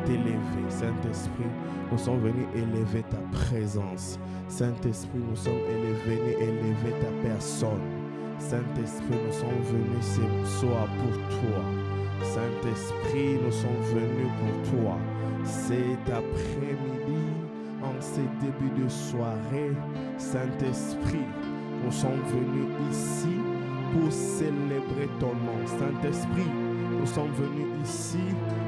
t'élever. Saint-Esprit, nous sommes venus élever ta présence. Saint-Esprit, nous sommes venus élever ta personne. Saint-Esprit, nous sommes venus ce soir pour toi. Saint-Esprit, nous sommes venus pour toi. Cet après-midi, en ce début de soirée, Saint-Esprit, nous sommes venus ici pour célébrer ton nom. Saint-Esprit, nous sommes venus ici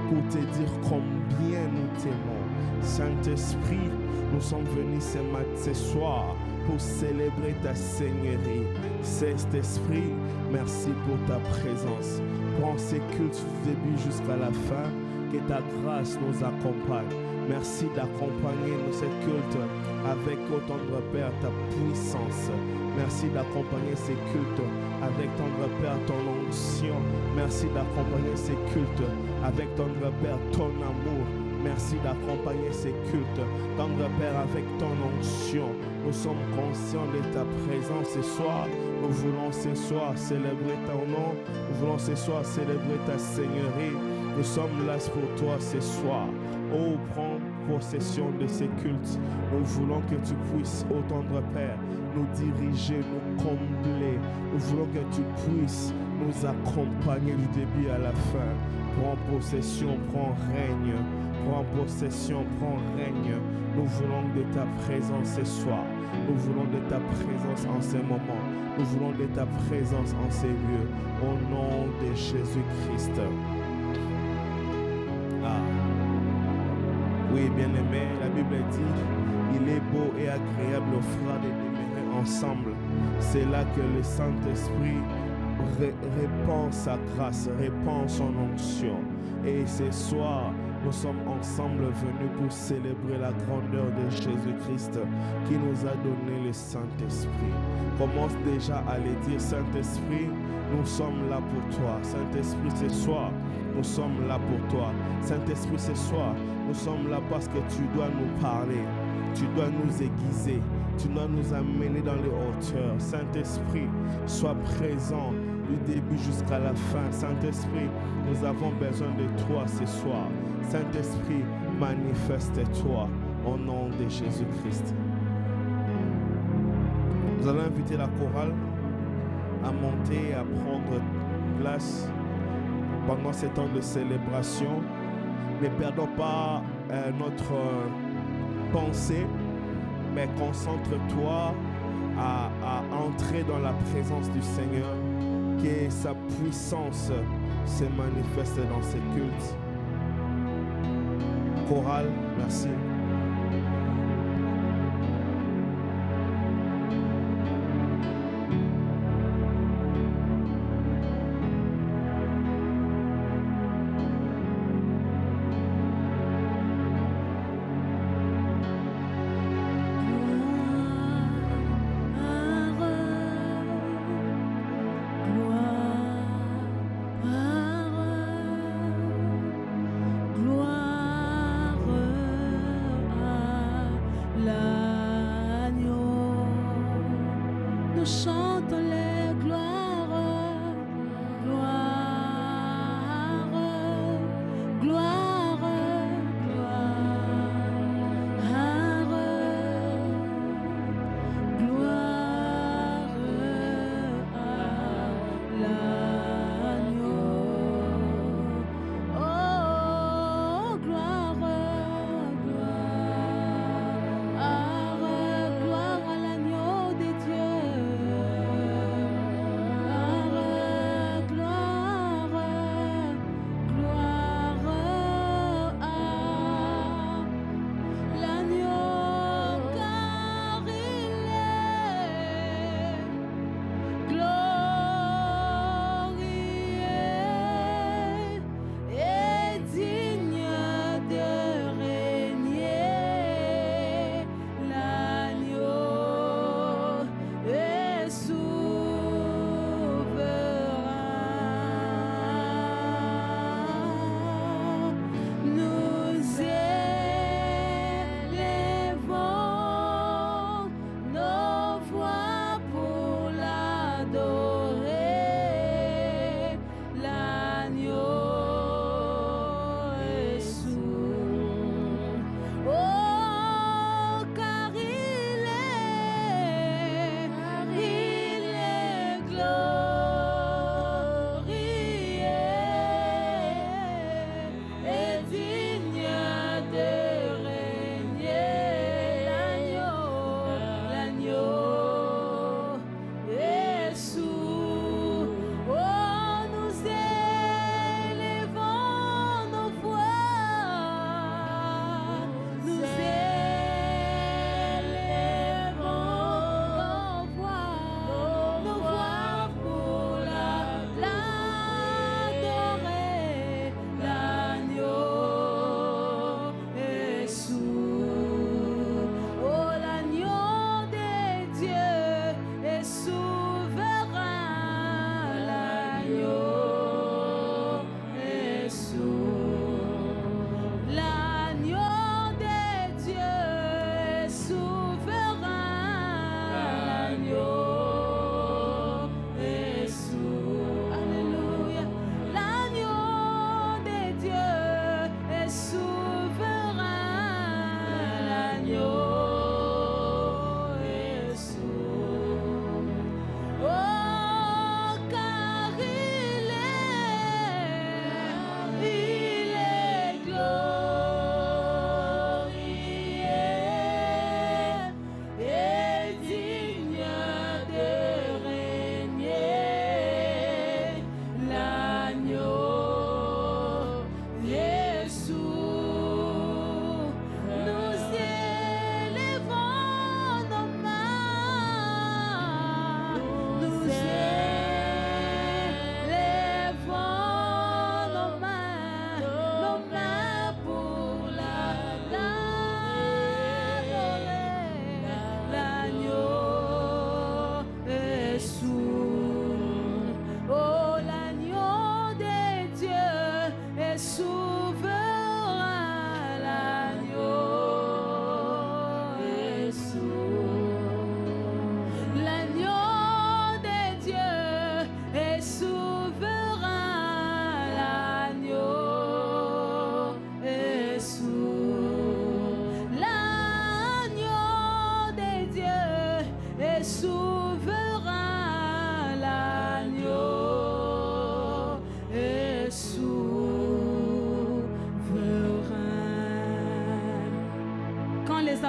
pour te dire combien nous t'aimons. Saint-Esprit, nous sommes venus ce soir pour célébrer ta Seigneurie. Saint-Esprit, merci pour ta présence. Prends ces cultes du début jusqu'à la fin. Que ta grâce nous accompagne. Merci d'accompagner ces cultes avec, ô tendre Père, ta puissance. Merci d'accompagner ces cultes avec, tendre Père, ton onction. Merci d'accompagner ces cultes avec, tendre Père, ton amour. Merci d'accompagner ces cultes, tendre Père, avec ton onction. Nous sommes conscients de ta présence ce soir. Nous voulons ce soir célébrer ton nom. Nous voulons ce soir célébrer ta Seigneurie. Nous sommes là pour toi ce soir. Oh, prends possession de ces cultes. Nous voulons que tu puisses, ô tendre Père, nous diriger, nous combler. Nous voulons que tu puisses nous accompagner du début à la fin. Prends possession, prends règne. Prends possession, prends règne. Nous voulons de ta présence ce soir. Nous voulons de ta présence en ces moments. Nous voulons de ta présence en ces lieux. Au nom de Jésus-Christ. Ah. Oui, bien-aimé, la Bible dit, il est beau et agréable aux frères de demeurer ensemble. C'est là que le Saint-Esprit répand sa grâce, répand son onction. Et ce soir, nous sommes ensemble venus pour célébrer la grandeur de Jésus-Christ qui nous a donné le Saint-Esprit. Commence déjà à le dire, Saint-Esprit, nous sommes là pour toi. Saint-Esprit, ce soir, nous sommes là pour toi. Saint-Esprit, ce soir, nous sommes là parce que tu dois nous parler. Tu dois nous aiguiser. Tu dois nous amener dans les hauteurs. Saint-Esprit, sois présent du début jusqu'à la fin. Saint-Esprit, nous avons besoin de toi ce soir. Saint-Esprit, manifeste-toi au nom de Jésus-Christ. Nous allons inviter la chorale à monter et à prendre place pendant ces temps de célébration. Ne perdons pas notre pensée, mais concentre-toi à entrer dans la présence du Seigneur, que sa puissance se manifeste dans ces cultes. Chorale, merci. Gloire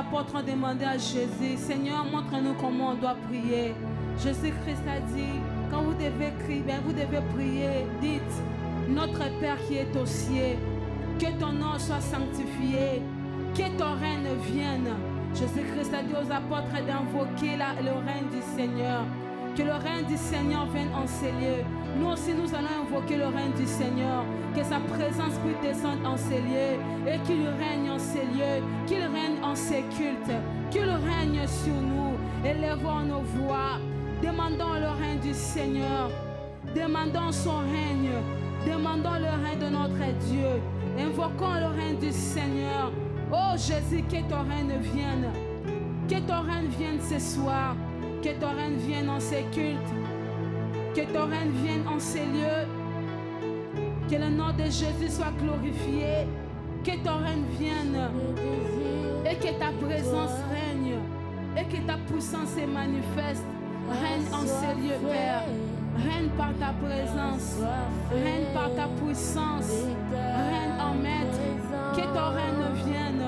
apôtres ont demandé à Jésus, Seigneur, montre-nous comment on doit prier. Jésus-Christ a dit, quand vous devez crier, vous devez prier, dites, notre Père qui est aux cieux, que ton nom soit sanctifié, que ton règne vienne. Jésus-Christ a dit aux apôtres d'invoquer le règne du Seigneur. Que le règne du Seigneur vienne en ces lieux. Nous aussi, nous allons invoquer le règne du Seigneur. Que sa présence puisse descendre en ces lieux et qu'il règne en ces lieux, qu'il règne en ces cultes, qu'il règne sur nous. Élevons nos voix, demandons le règne du Seigneur, demandons son règne, demandons le règne de notre Dieu, invoquons le règne du Seigneur. Oh Jésus, que ton règne vienne, que ton règne vienne ce soir. Que ton règne vienne en ces cultes, que ton règne vienne en ces lieux, que le nom de Jésus soit glorifié, que ton règne vienne et que ta présence règne et que ta puissance se manifeste. Règne en ces lieux, Père. Règne par ta présence, règne par ta puissance, règne en maître. Que ton règne vienne,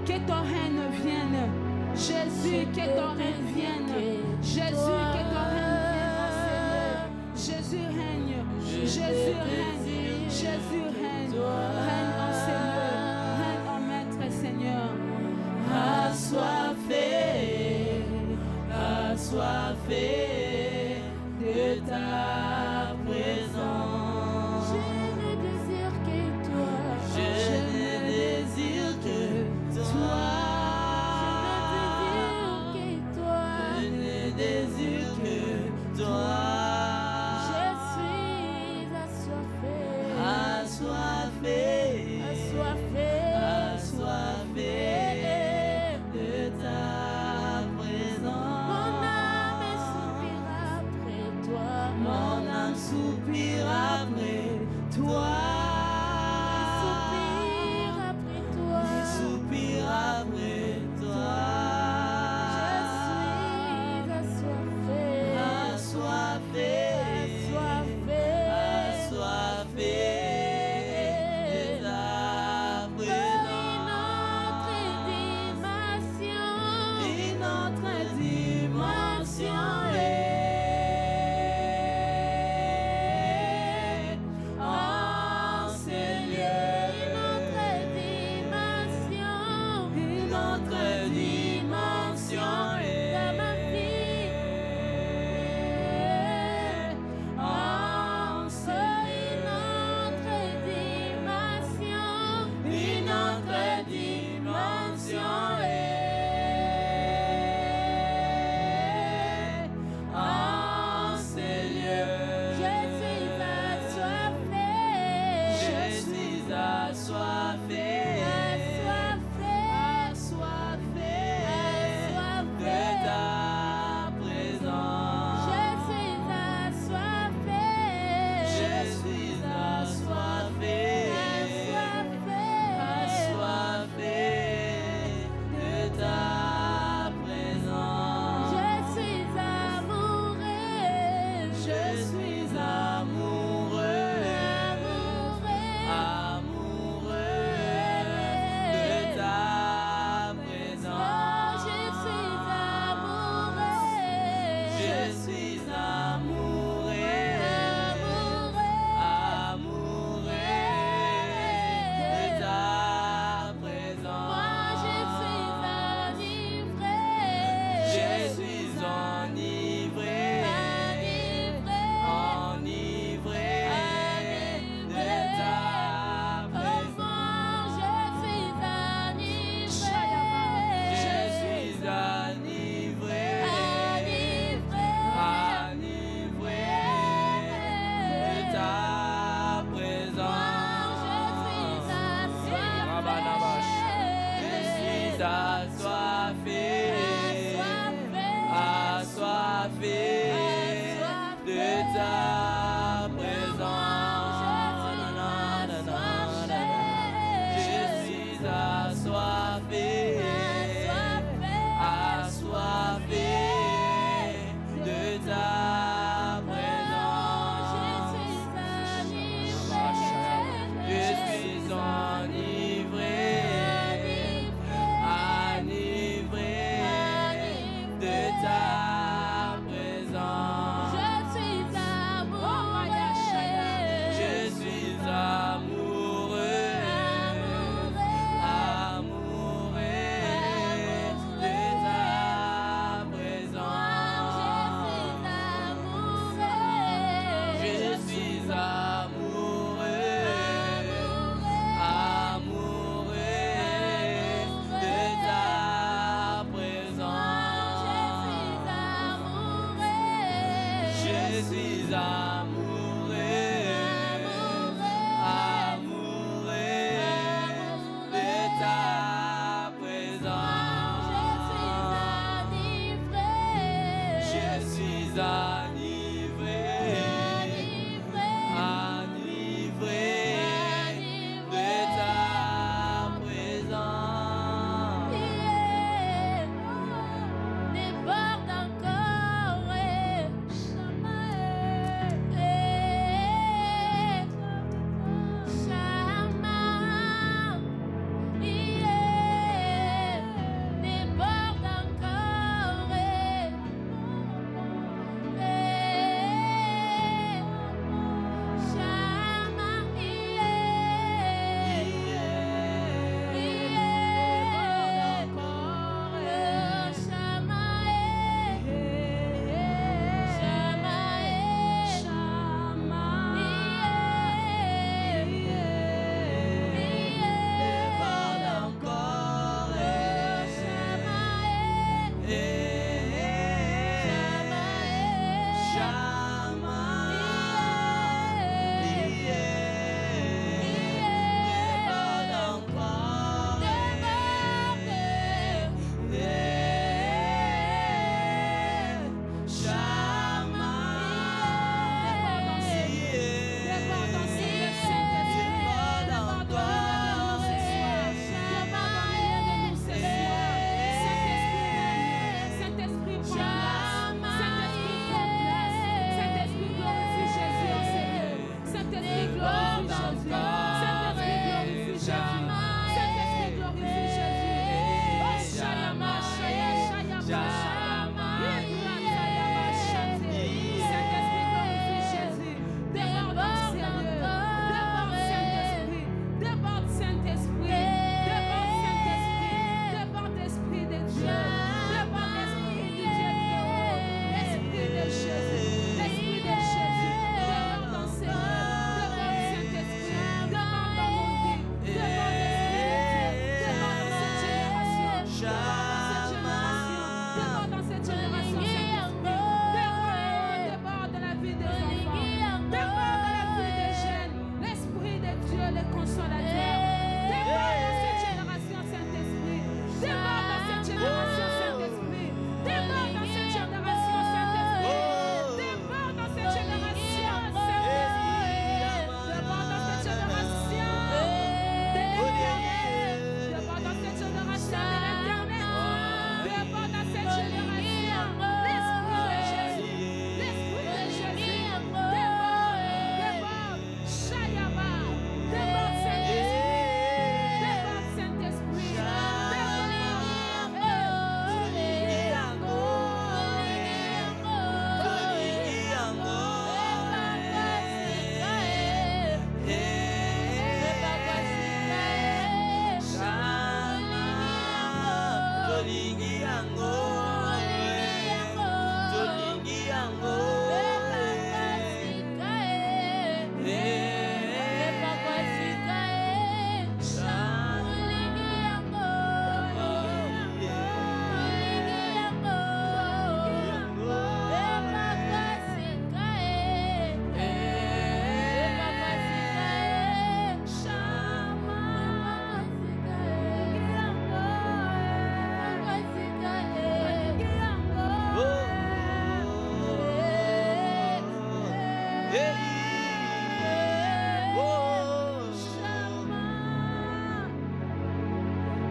que ton règne vienne. Jésus, que ton règne vienne. Jésus, que ton règne vienne en ces lieux. Jésus règne, Jésus règne, Jésus règne. Règne en ces lieux, règne en maître, Seigneur. Assoiffé de ta présence. Je ne désire que toi. Je ne désire que toi. Je ne désire que toi. Je suis assoiffé. Assoiffé. Assoiffé. Assoiffé de ta présence. Mon âme soupira après toi. Mon âme soupire après toi. Soupire après toi. Soupire après toi. Je suis assoiffé. Assoiffé. Assoiffé de ta présence. Une autre dimension est en ces lieux. Une autre dimension est en ces une autre dimension est en ces lieux. Je suis assoiffé. Assoiffé de ta présence. Je suis assoiffé. Assoiffé de ta présence. Je suis amoureux. Amoureux de ta présence. Je suis amoureux. Amoureux de ta présence. Je suis enivré. Enivré de ta présence. Je suis enivré. Enivré de ta présence. Je suis assoiffé. Assoiffé de ta présence. Je suis assoiffé. Assoiffé de ta présence. Je suis enivré. Enivré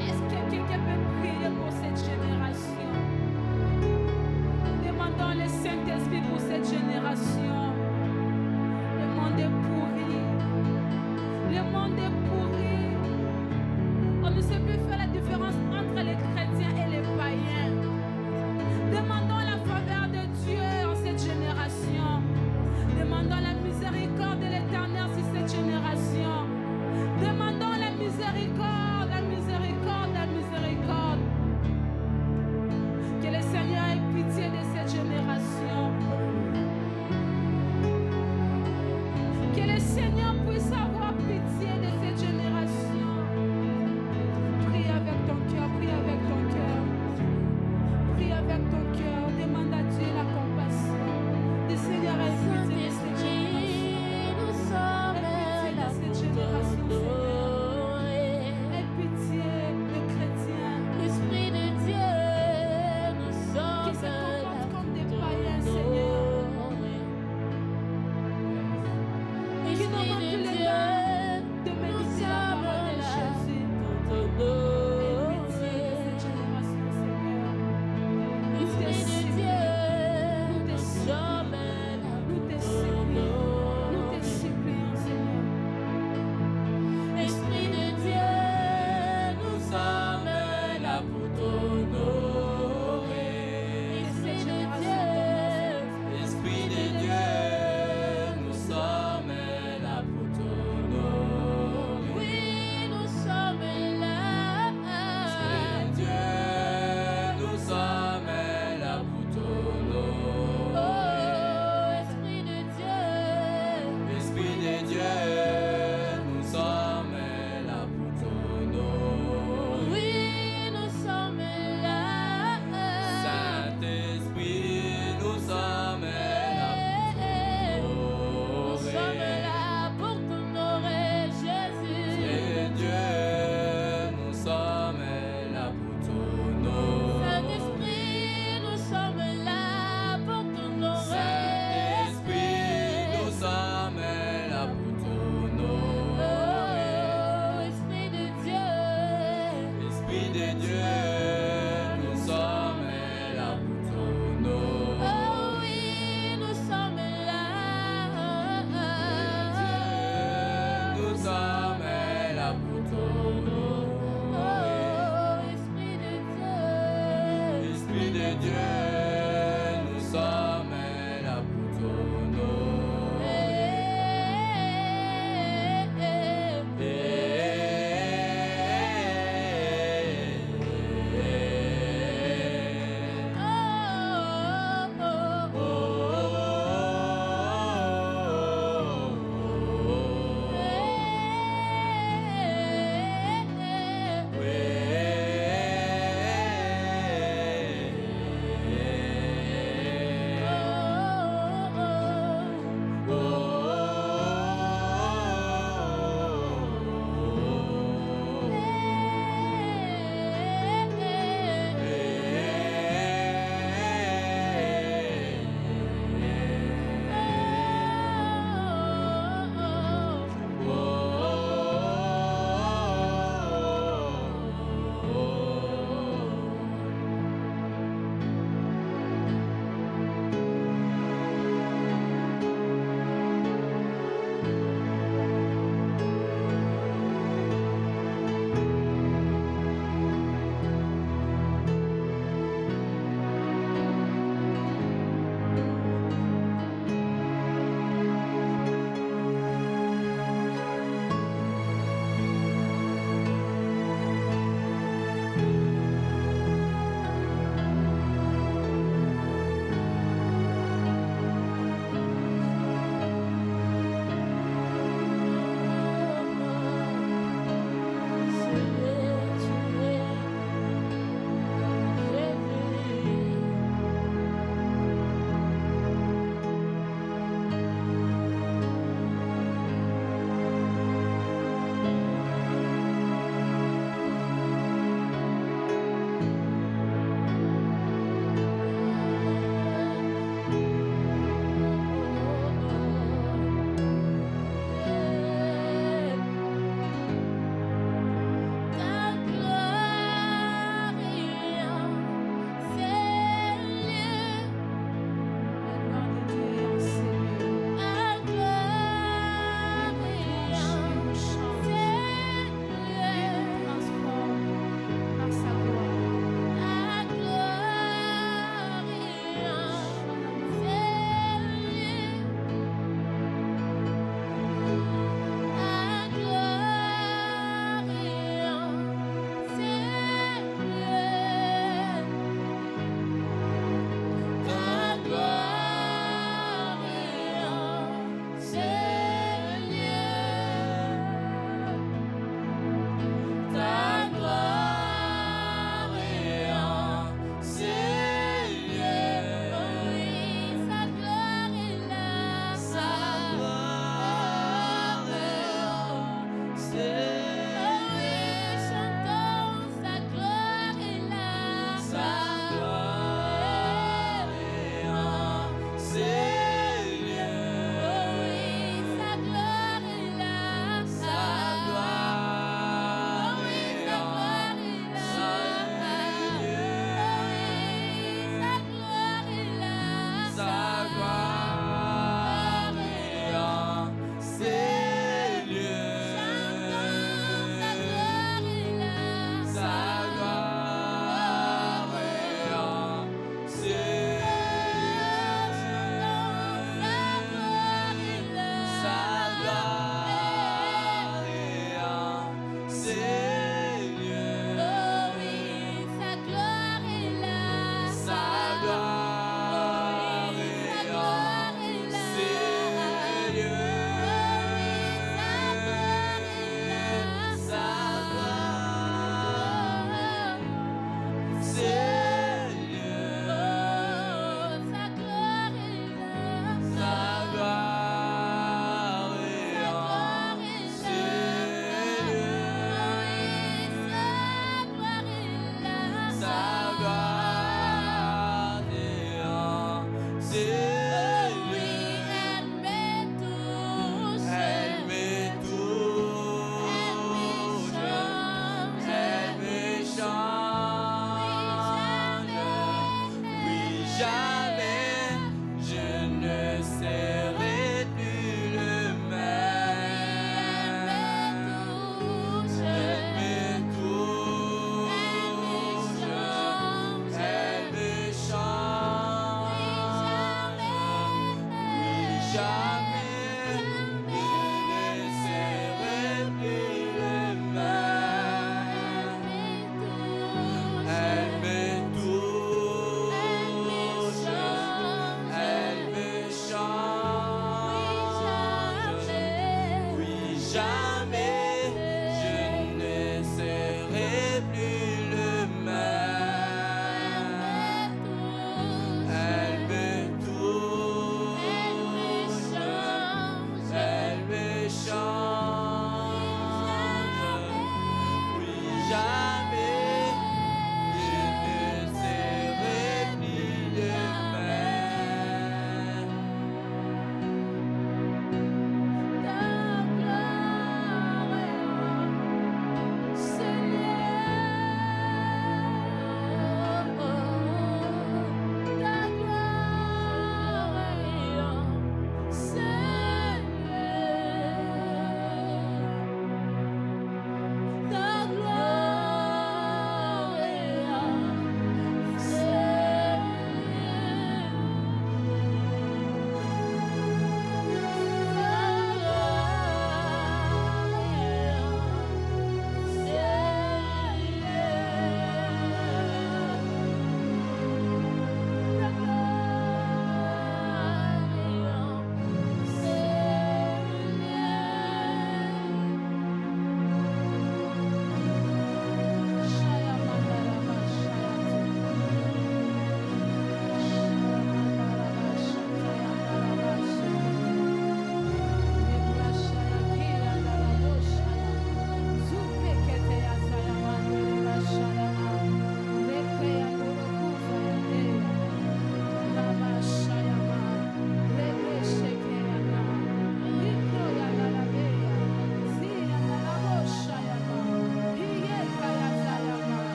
Est-ce que quelqu'un peut prier pour cette génération? Demandons le Saint-Esprit pour cette génération. Le monde est pourri. Le monde est pourri. On ne sait plus faire la différence entre les chrétiens et les païens. Demandons la faveur de Dieu en cette génération. Demandons la miséricorde de l'Éternel sur cette génération. Demandons la miséricorde, la miséricorde, la miséricorde. Que le Seigneur ait pitié de cette génération. Que le Seigneur puisse avoir pitié de cette génération. Prie avec ton cœur, prie avec ton cœur. Prie avec ton cœur. Demande à Dieu la compassion. Le Seigneur ait pitié de cette génération. Nous sommes là Cette pour génération, t'honorer. Aie pitié des chrétiens Esprit de Dieu, nous qui sommes se là comportent comme pour des païens, Seigneur. t'honorer. Qui Esprit n'ont de plus le Dieu, temps de nous méditer la sommes parole de là Jésus. pour Aie pitié de t'honorer. cette génération, Seigneur. Esprit de Dieu, nous sommes là Nous pour te supplions. Nous te t'honorer. supplions, Seigneur. Esprit de Dieu, nous sommes là pour t'honorer. Esprit de Dieu, Esprit de Dieu, nous sommes là pour t'honorer. oui, nous sommes là. Esprit de Dieu, nous sommes là pour t'honorer. Oh, Esprit de Dieu, Esprit de Dieu, nous sommes là pour t'honorer. oui, nous sommes là. Saint-Esprit, nous sommes là Nous pour sommes t'honorer. là pour t'honorer, Jésus. Esprit de Dieu, nous sommes là pour t'honorer. Saint-Esprit, nous sommes là pour t'honorer. Saint-Esprit, nous sommes là pour t'honorer. Oh, Esprit de Dieu, Esprit de Dieu, nous sommes là pour t'honorer. oh oui, nous sommes là. Nous sommes là pour t'honorer. Oh, Esprit de Dieu, Esprit de Dieu, nous sommes là pour t'honorer.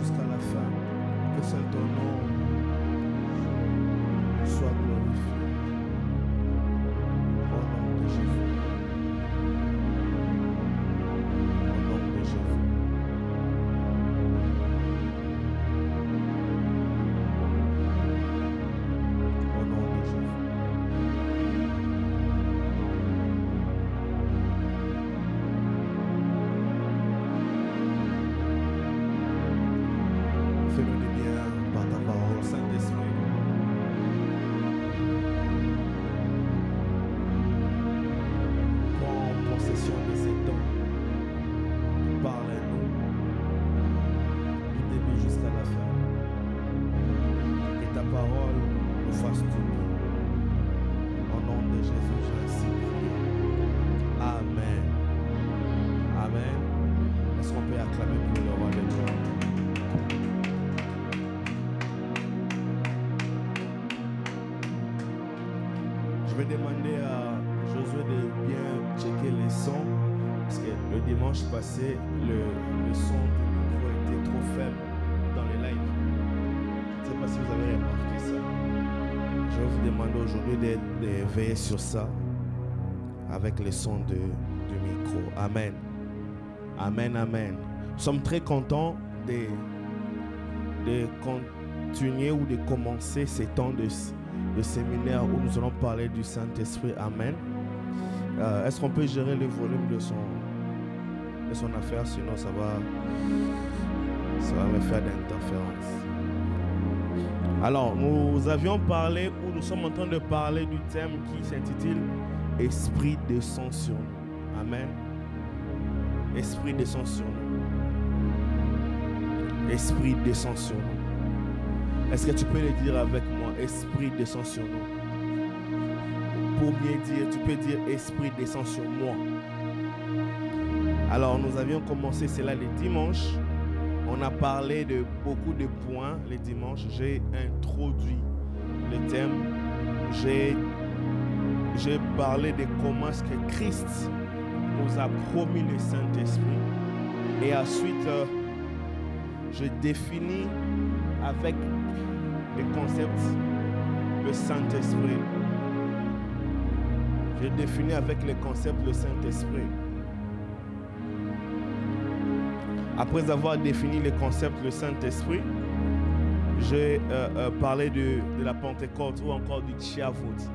jusqu'à la fin. Que seul ton nom soit glorifié. Au nom de Jésus. Au nom de Jésus. Au nom de Jésus. Fais-nous du bien par ta parole, Saint-Esprit. Prends possession de ces dons. Parle-nous du début jusqu'à la fin. Que ta parole nous fasse tout bien. Au nom de Jésus, j'ai ainsi prié. Amen. Amen. Est-ce qu'on peut acclamer pour le roi des gloires? Je vais demander à Josué de bien checker les sons parce que le dimanche passé, le son du micro était trop faible dans les lives. Je ne sais pas si vous avez remarqué ça. Je vais vous demander aujourd'hui de veiller sur ça avec les sons du micro. Amen. Amen, amen. Nous sommes très contents de continuer ou de commencer ces temps de séminaire où nous allons parler du Saint-Esprit. Amen. Est-ce qu'on peut gérer le volume de son affaire? Sinon, ça va me faire d'interférence. Alors, nous avions parlé, ou nous sommes en train de parler du thème qui s'intitule Esprit descend sur nous. Amen. Esprit descend sur nous. Esprit descend sur nous. Est-ce que tu peux le dire avec moi? Esprit descend sur nous. Pour mieux dire, tu peux dire Esprit descend sur moi. Alors, nous avions commencé cela les dimanches. On a parlé de beaucoup de points les dimanches. J'ai introduit le thème. J'ai parlé de comment est-ce que Christ nous a promis le Saint-Esprit. Et ensuite, je définis avec les concepts le Saint-Esprit. Je définis avec les concepts le Saint-Esprit. Après avoir défini les concepts le Saint-Esprit, j'ai parlé de la Pentecôte ou encore du Tchavut.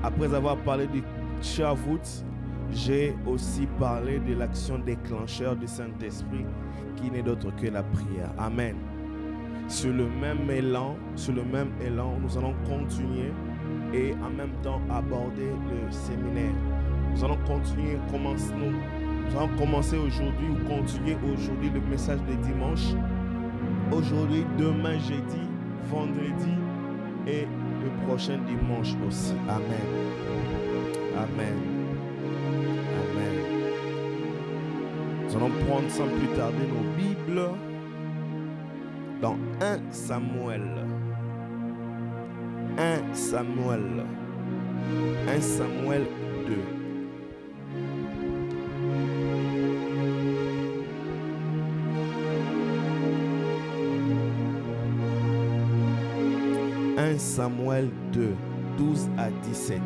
Après avoir parlé du Tchavut, j'ai aussi parlé de l'action déclencheur du Saint-Esprit qui n'est d'autre que la prière. Amen. Sur le même élan, nous allons continuer et en même temps aborder le séminaire. Nous allons continuer, nous allons commencer aujourd'hui ou continuer aujourd'hui le message de dimanche. Aujourd'hui, demain, jeudi, vendredi et le prochain dimanche aussi. Amen. Amen. Amen. Nous allons prendre sans plus tarder nos Bibles dans 1 Samuel. 1 Samuel 2. Samuel 2, 12 à 17.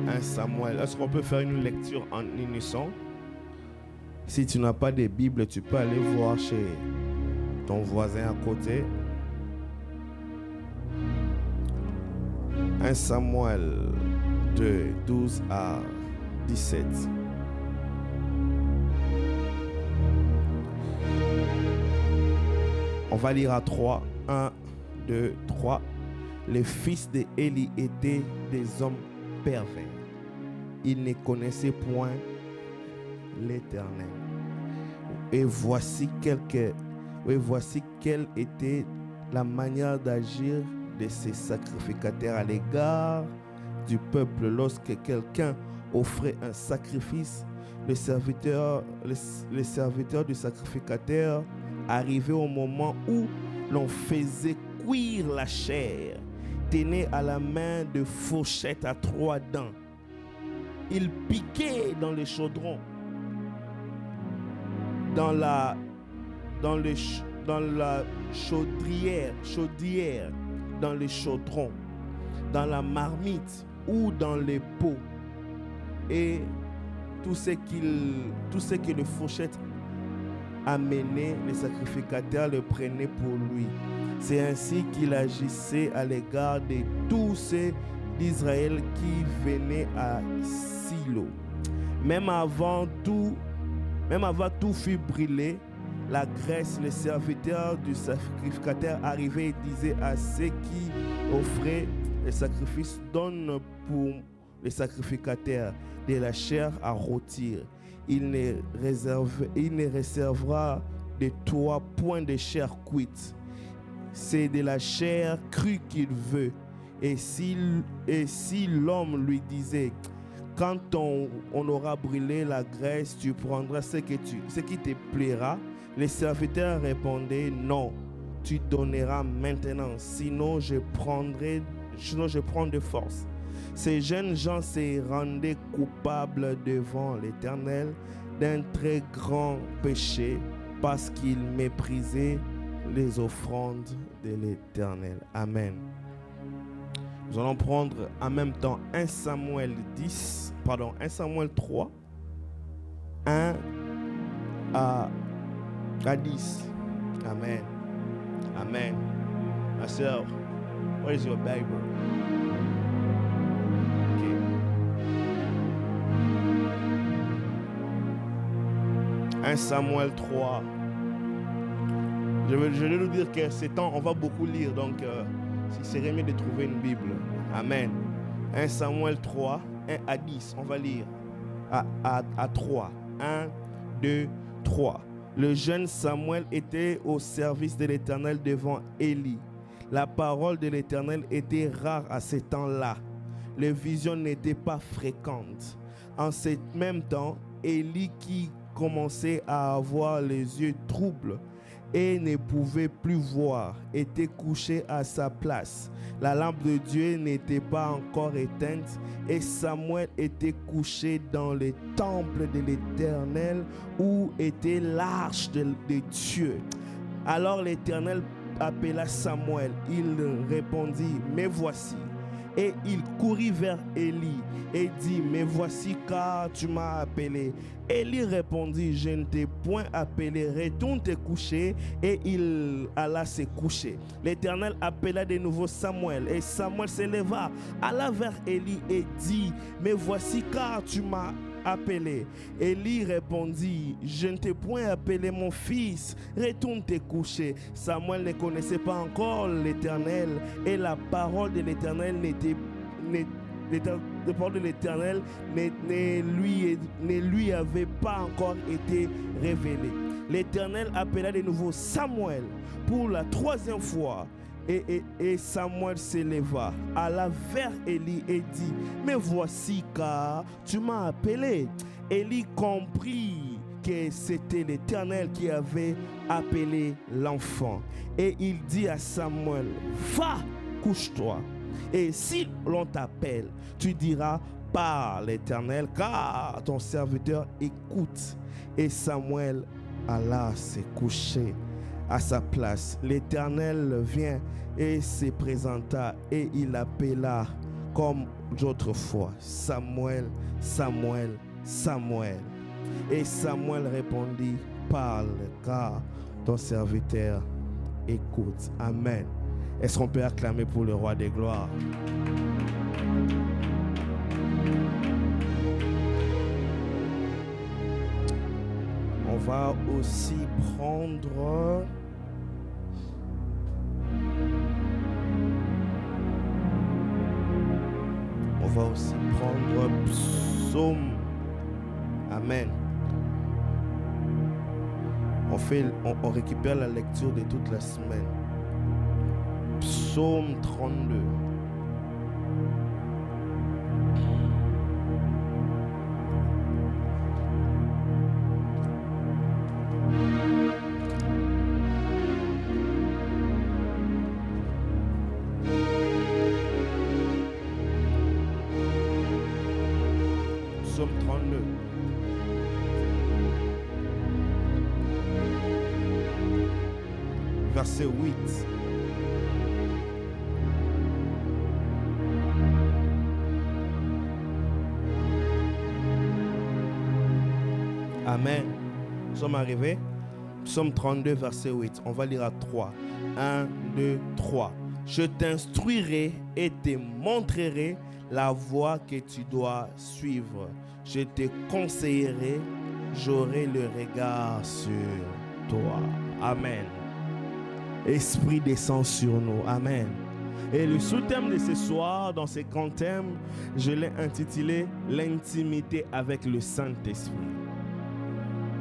1 Samuel. Est-ce qu'on peut faire une lecture en unisson? Si tu n'as pas de Bible, tu peux aller voir chez ton voisin à côté. 1 Samuel 2, 12 à 17. On va lire à 3. 1, 2, 3. Les fils d'Éli étaient des hommes pervers. Ils ne connaissaient point l'Éternel. Et voici quelle était la manière d'agir de ces sacrificateurs à l'égard du peuple. Lorsque quelqu'un offrait un sacrifice, le serviteur du sacrificateur arrivait au moment où l'on faisait cuire la chair, tenait à la main de fourchettes à 3 dents. Il piquait dans le chaudron, dans la dans la chaudière, dans les chaudrons, dans la marmite ou dans les pots. Et tout ce que le fourchette amenait, les sacrificateurs le prenaient pour lui. C'est ainsi qu'il agissait à l'égard de tous ceux d'Israël qui venaient à Silo. Même avant tout fut brûlé, la graisse, les serviteurs du sacrificateur arrivaient et disaient à ceux qui offraient les sacrifices: donne pour les sacrificateurs de la chair à rôtir. Il ne réservera de toi point de chair cuite. C'est de la chair crue qu'il veut. Et si l'homme lui disait: quand on aura brûlé la graisse, tu prendras ce qui te plaira, les serviteurs répondaient: non, tu donneras maintenant, sinon je prends de force. Ces jeunes gens se rendaient coupables devant l'Éternel d'un très grand péché parce qu'ils méprisaient les offrandes de l'Éternel. Amen. Nous allons prendre en même temps 1 Samuel 3, 1 à 10. Amen. Amen. Ma sœur, what is your Bible? Okay. 1 Samuel 3. Je vais nous dire que ces temps, on va beaucoup lire, donc il serait mieux de trouver une Bible. Amen. 1 Samuel 3, 1 à 10. On va lire à 3. 1, 2, 3. Le jeune Samuel était au service de l'Éternel devant Élie. La parole de l'Éternel était rare à ce temps-là. Les visions n'étaient pas fréquentes. En ce même temps, Élie, qui commençait à avoir les yeux troubles et ne pouvait plus voir, était couché à sa place. La lampe de Dieu n'était pas encore éteinte et Samuel était couché dans le temple de l'Éternel où était l'arche de Dieu. Alors l'Éternel appela Samuel. Il répondit: me voici. Et il courut vers Élie et dit: me voici, car tu m'as appelé. Élie répondit: je ne t'ai point appelé, retourne te coucher. Et il alla se coucher. L'Éternel appela de nouveau Samuel, et Samuel se leva, alla vers Élie et dit: me voici, car tu m'as appelé. Élie répondit: je ne t'ai point appelé, mon fils, retourne te coucher. Samuel ne connaissait pas encore l'Éternel, et la parole de l'Éternel ne lui avait pas encore été révélée. L'Éternel appela de nouveau Samuel pour la troisième fois. Et Samuel se leva, alla vers Élie et dit: me voici, car tu m'as appelé. Élie comprit que c'était l'Éternel qui avait appelé l'enfant. Et il dit à Samuel: va, couche-toi. Et si l'on t'appelle, tu diras: par l'Éternel, car ton serviteur écoute. Et Samuel alla se coucher à sa place. L'Éternel vient et se présenta, et il appela comme d'autrefois: Samuel, Samuel, Samuel. Et Samuel répondit: parle, car ton serviteur écoute. Amen. Est-ce qu'on peut acclamer pour le roi des gloires? On va aussi prendre Psaume. Amen. On récupère la lecture de toute la semaine. Psaume 32. Psaume 32. verset 8. Amen. Nous sommes arrivés. Psaume 32, verset 8. On va lire à 3. 1, 2, 3. Je t'instruirai et te montrerai la voie que tu dois suivre. Je te conseillerai, j'aurai le regard sur toi. Amen. Esprit descend sur nous. Amen. Et le sous-thème de ce soir, dans ces grands thèmes, je l'ai intitulé « L'intimité avec le Saint-Esprit ».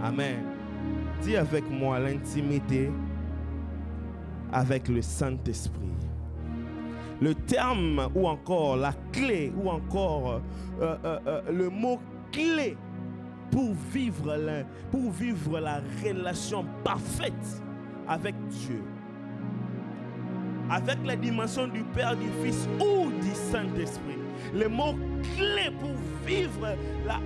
Amen. Dis avec moi l'intimité avec le Saint-Esprit. Le terme ou encore la clé ou encore le mot clé pour vivre la relation parfaite avec Dieu, avec la dimension du Père, du Fils ou du Saint-Esprit. Le mot clé pour vivre la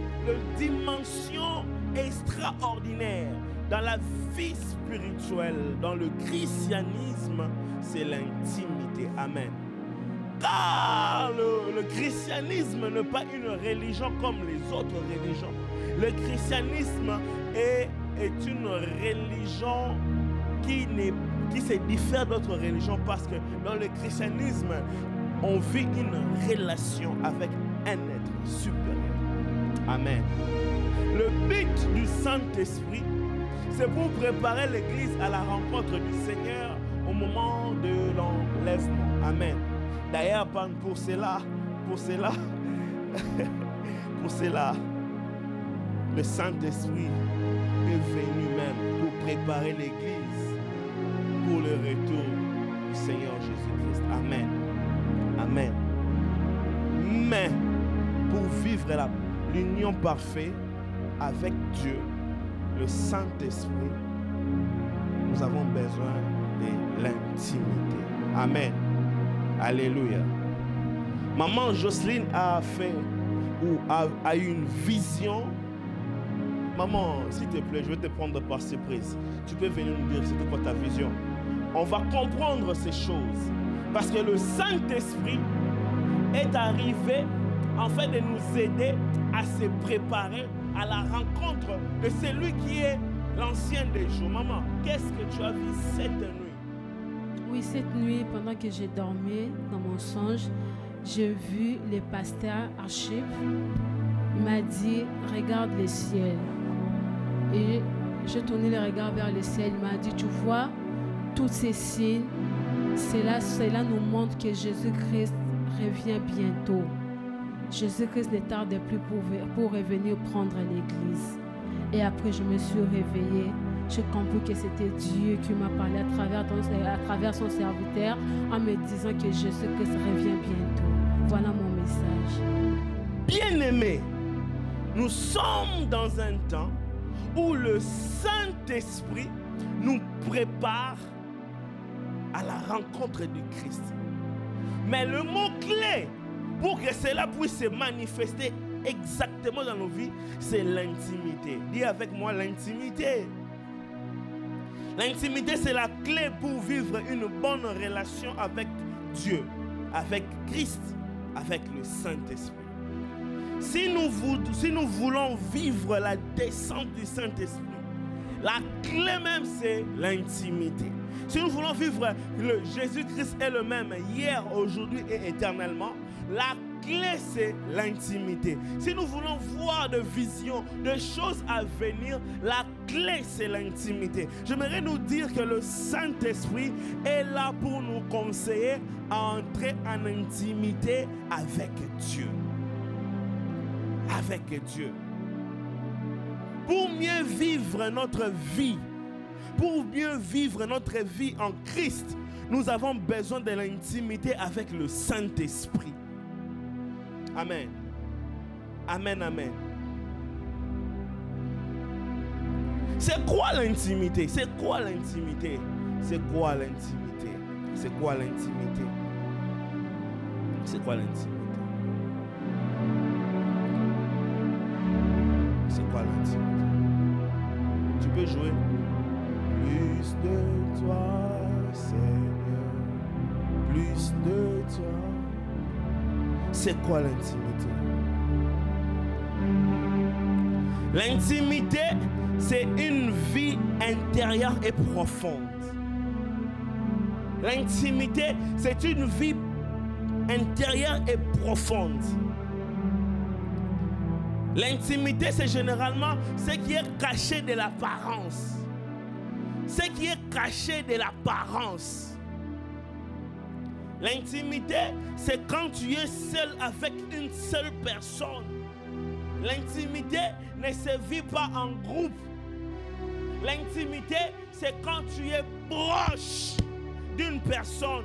dimension extraordinaire dans la vie spirituelle, dans le christianisme, c'est l'intimité. Amen. Car le christianisme n'est pas une religion comme les autres religions. Le christianisme est une religion qui se diffère d'autres religions parce que dans le christianisme, on vit une relation avec un être supérieur. Amen. Le but du Saint-Esprit, c'est pour préparer l'Église à la rencontre du Seigneur au moment de l'enlèvement. Amen. D'ailleurs, pour cela, le Saint-Esprit est venu même pour préparer l'Église pour le retour du Seigneur Jésus-Christ. Amen. Amen. Mais pour vivre l'union parfaite avec Dieu, le Saint-Esprit, nous avons besoin de l'intimité. Amen. Alléluia. Maman Jocelyne a eu une vision. Maman, s'il te plaît, je vais te prendre par surprise. Tu peux venir nous dire c'est quoi ta vision. On va comprendre ces choses. Parce que le Saint-Esprit est arrivé en fait de nous aider à se préparer à la rencontre de celui qui est l'ancien des jours. Maman, qu'est-ce que tu as vu cette nuit? Oui, cette nuit, pendant que j'ai dormi dans mon songe, j'ai vu le pasteur Archip. Il m'a dit, regarde le ciel. Et j'ai tourné le regard vers le ciel. Il m'a dit, tu vois, tous ces signes, cela nous montre que Jésus-Christ revient bientôt. Jésus-Christ ne tarde plus pour revenir prendre l'Église. Et après, je me suis réveillée. J'ai compris que c'était Dieu qui m'a parlé à travers son serviteur en me disant que Jésus-Christ revient bientôt. Voilà mon message. Bien-aimés, nous sommes dans un temps où le Saint-Esprit nous prépare à la rencontre du Christ. Mais le mot-clé pour que cela puisse se manifester exactement dans nos vies, c'est l'intimité. Dis avec moi l'intimité. L'intimité, c'est la clé pour vivre une bonne relation avec Dieu, avec Christ, avec le Saint-Esprit. Si nous voulons vivre la descente du Saint-Esprit, la clé même, c'est l'intimité. Si nous voulons vivre Jésus-Christ est le même hier, aujourd'hui et éternellement, la clé, c'est l'intimité. Si nous voulons voir de visions, de choses à venir, la clé, c'est l'intimité. J'aimerais nous dire que le Saint-Esprit est là pour nous conseiller à entrer en intimité avec Dieu. Avec Dieu. Pour mieux vivre notre vie, pour mieux vivre notre vie en Christ, nous avons besoin de l'intimité avec le Saint-Esprit. Amen. Amen, amen. C'est quoi l'intimité? C'est quoi l'intimité? C'est quoi l'intimité? C'est quoi l'intimité? C'est quoi l'intimité? C'est quoi l'intimité? Tu peux jouer. Plus de toi, C'est quoi l'intimité? L'intimité, c'est une vie intérieure et profonde. L'intimité, c'est une vie intérieure et profonde. L'intimité, c'est généralement ce qui est caché de l'apparence. Ce qui est caché de l'apparence. L'intimité, c'est quand tu es seul avec une seule personne. L'intimité ne se vit pas en groupe. L'intimité, c'est quand tu es proche d'une personne.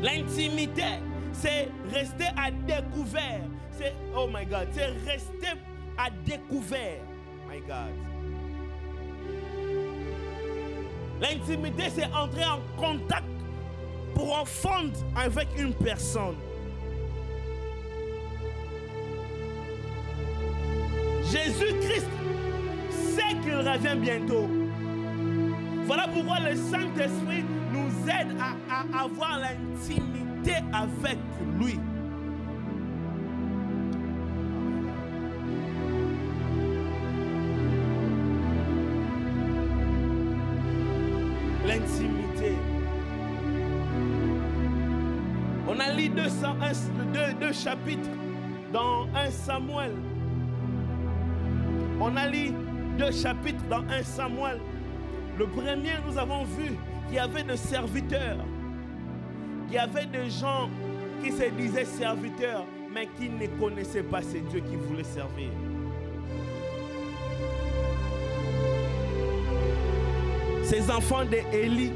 L'intimité, c'est rester à découvert. C'est, oh my God, c'est rester à découvert. My God. L'intimité, c'est entrer en contact profond avec une personne. Jésus-Christ sait qu'il revient bientôt. Voilà pourquoi le Saint-Esprit nous aide à avoir l'intimité avec lui. L'intimité. On a lu deux chapitres dans 1 Samuel. On a lu 2 chapitres dans 1 Samuel. Le premier, nous avons vu qu'il y avait des serviteurs. Il y avait des gens qui se disaient serviteurs, mais qui ne connaissaient pas ces dieux qui voulaient servir. Ces enfants d'Élie,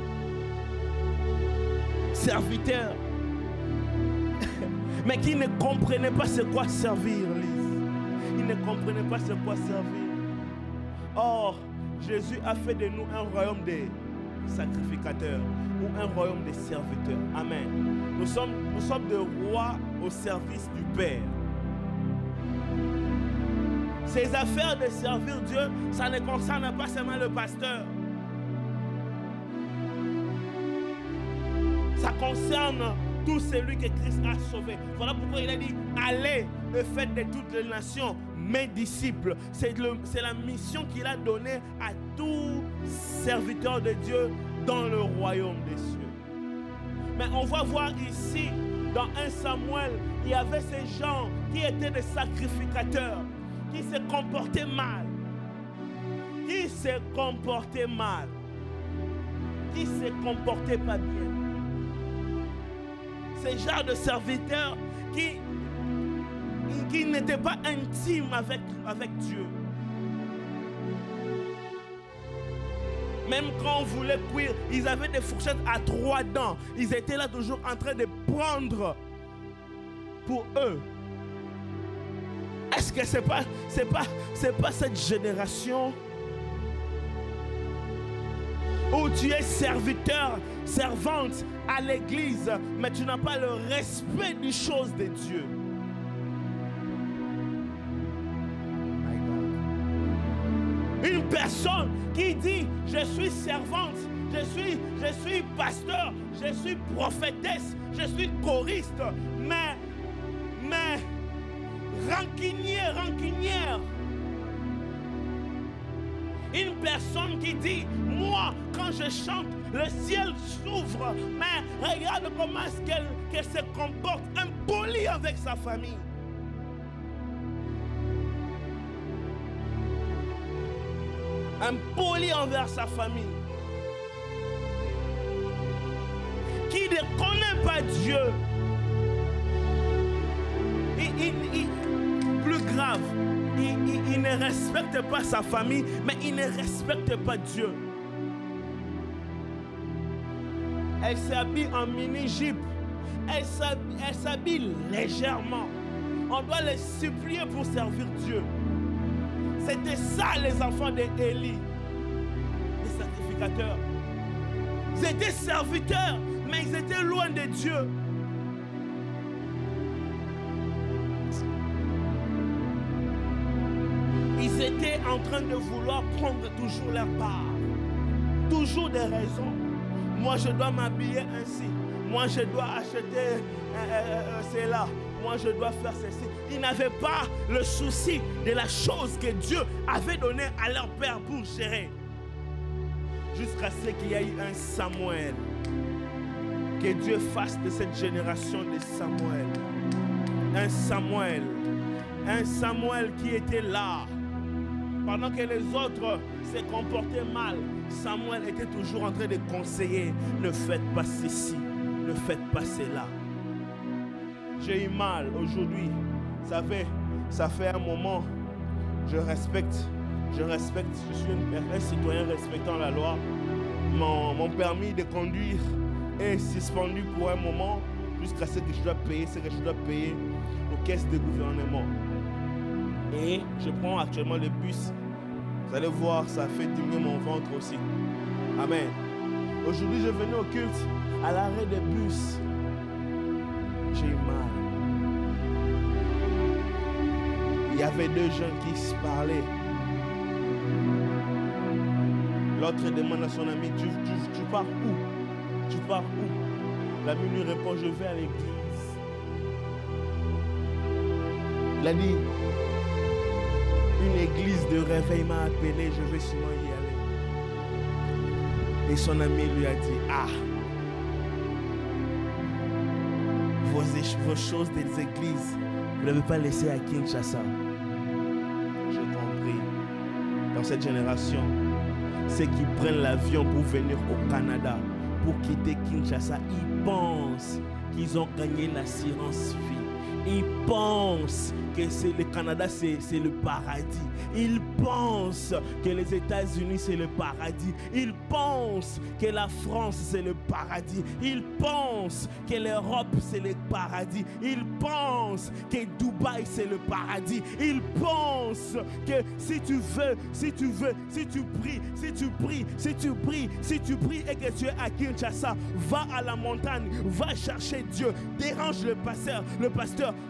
serviteurs, mais qui ne comprenaient pas ce quoi servir, Lise. Ils ne comprenaient pas ce quoi servir. Or, Jésus a fait de nous un royaume des sacrificateurs ou un royaume des serviteurs. Amen. Nous sommes des rois au service du Père. Ces affaires de servir Dieu, ça ne concerne pas seulement le pasteur. Ça concerne tout celui que Christ a sauvé. Voilà pourquoi il a dit, allez et faites de toutes les nations mes disciples. C'est la mission qu'il a donnée à tout serviteur de Dieu dans le royaume des cieux. Mais on va voir ici, dans 1 Samuel, il y avait ces gens qui étaient des sacrificateurs, qui se comportaient mal. Qui se comportaient mal. Qui se comportaient pas bien. Ces genres de serviteurs qui n'étaient pas intimes avec Dieu. Même quand on voulait cuire, ils avaient des fourchettes à 3 dents. Ils étaient là toujours en train de prendre pour eux. Est-ce que c'est pas cette génération où tu es serviteur, servante à l'église, mais tu n'as pas le respect des choses de Dieu? Une personne qui dit je suis servante, je suis pasteur, je suis prophétesse, je suis choriste, mais rancunière. Une personne qui dit, moi, quand je chante, le ciel s'ouvre, mais regarde comment est-ce qu'elle se comporte, impolie avec sa famille. Impoli envers sa famille. Qui ne connaît pas Dieu. Plus grave, il ne respecte pas sa famille, mais il ne respecte pas Dieu. Elle s'habille en mini-jupe. Elle s'habille légèrement. On doit les supplier pour servir Dieu. C'était ça les enfants d'Élie, les sacrificateurs. Ils étaient serviteurs, mais ils étaient loin de Dieu. Ils étaient en train de vouloir prendre toujours leur part. Toujours des raisons. Moi je dois m'habiller ainsi. Moi, je dois acheter cela. Moi, je dois faire ceci. Ils n'avaient pas le souci de la chose que Dieu avait donnée à leur père pour gérer. Jusqu'à ce qu'il y ait un Samuel. Que Dieu fasse de cette génération de Samuel. Un Samuel. Un Samuel qui était là. Pendant que les autres se comportaient mal, Samuel était toujours en train de conseiller. Ne faites pas ceci. Ne faites pas cela. J'ai eu mal aujourd'hui. Ça fait un moment. Je respecte. Je suis un citoyen respectant la loi. Mon permis de conduire est suspendu pour un moment jusqu'à ce que je dois payer aux caisses de gouvernement. Et je prends actuellement le bus. Vous allez voir, ça fait diminuer mon ventre aussi. Amen. Aujourd'hui, je venais au culte à l'arrêt des bus. J'ai eu mal. Il y avait deux jeunes qui se parlaient. L'autre demande à son ami, tu pars où? Tu pars où? L'ami lui répond, je vais à l'église. Il a dit, une église de réveil m'a appelé, je vais sûrement y aller. Et son ami lui a dit, ah, vos choses des églises, vous ne l'avez pas laissé à Kinshasa. J'ai compris. Dans cette génération, ceux qui prennent l'avion pour venir au Canada, pour quitter Kinshasa, ils pensent qu'ils ont gagné l'assurance vie. Ils pensent que le Canada, c'est le paradis. Ils pensent que les États-Unis, c'est le paradis. Ils pensent que la France, c'est le paradis. Ils pensent que l'Europe, c'est le paradis. Ils pensent que Dubaï, c'est le paradis. Ils pensent que si tu pries et que tu es à Kinshasa, va à la montagne, va chercher Dieu, dérange le pasteur,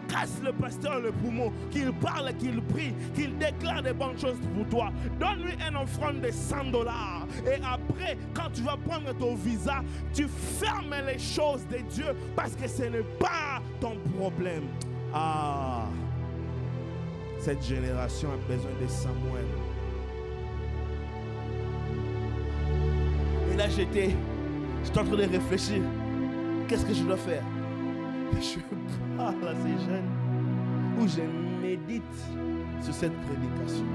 casse le pasteur le poumon, qu'il parle, qu'il prie, qu'il déclare des bonnes choses pour toi. Donne-lui une offrande de $100. Et après, quand tu vas prendre ton visa, tu fermes les choses de Dieu parce que ce n'est pas ton problème. Ah, cette génération a besoin de Samuel. Et là, j'étais en train de réfléchir. Qu'est-ce que je dois faire? Je parle à ces jeunes où je médite sur cette prédication.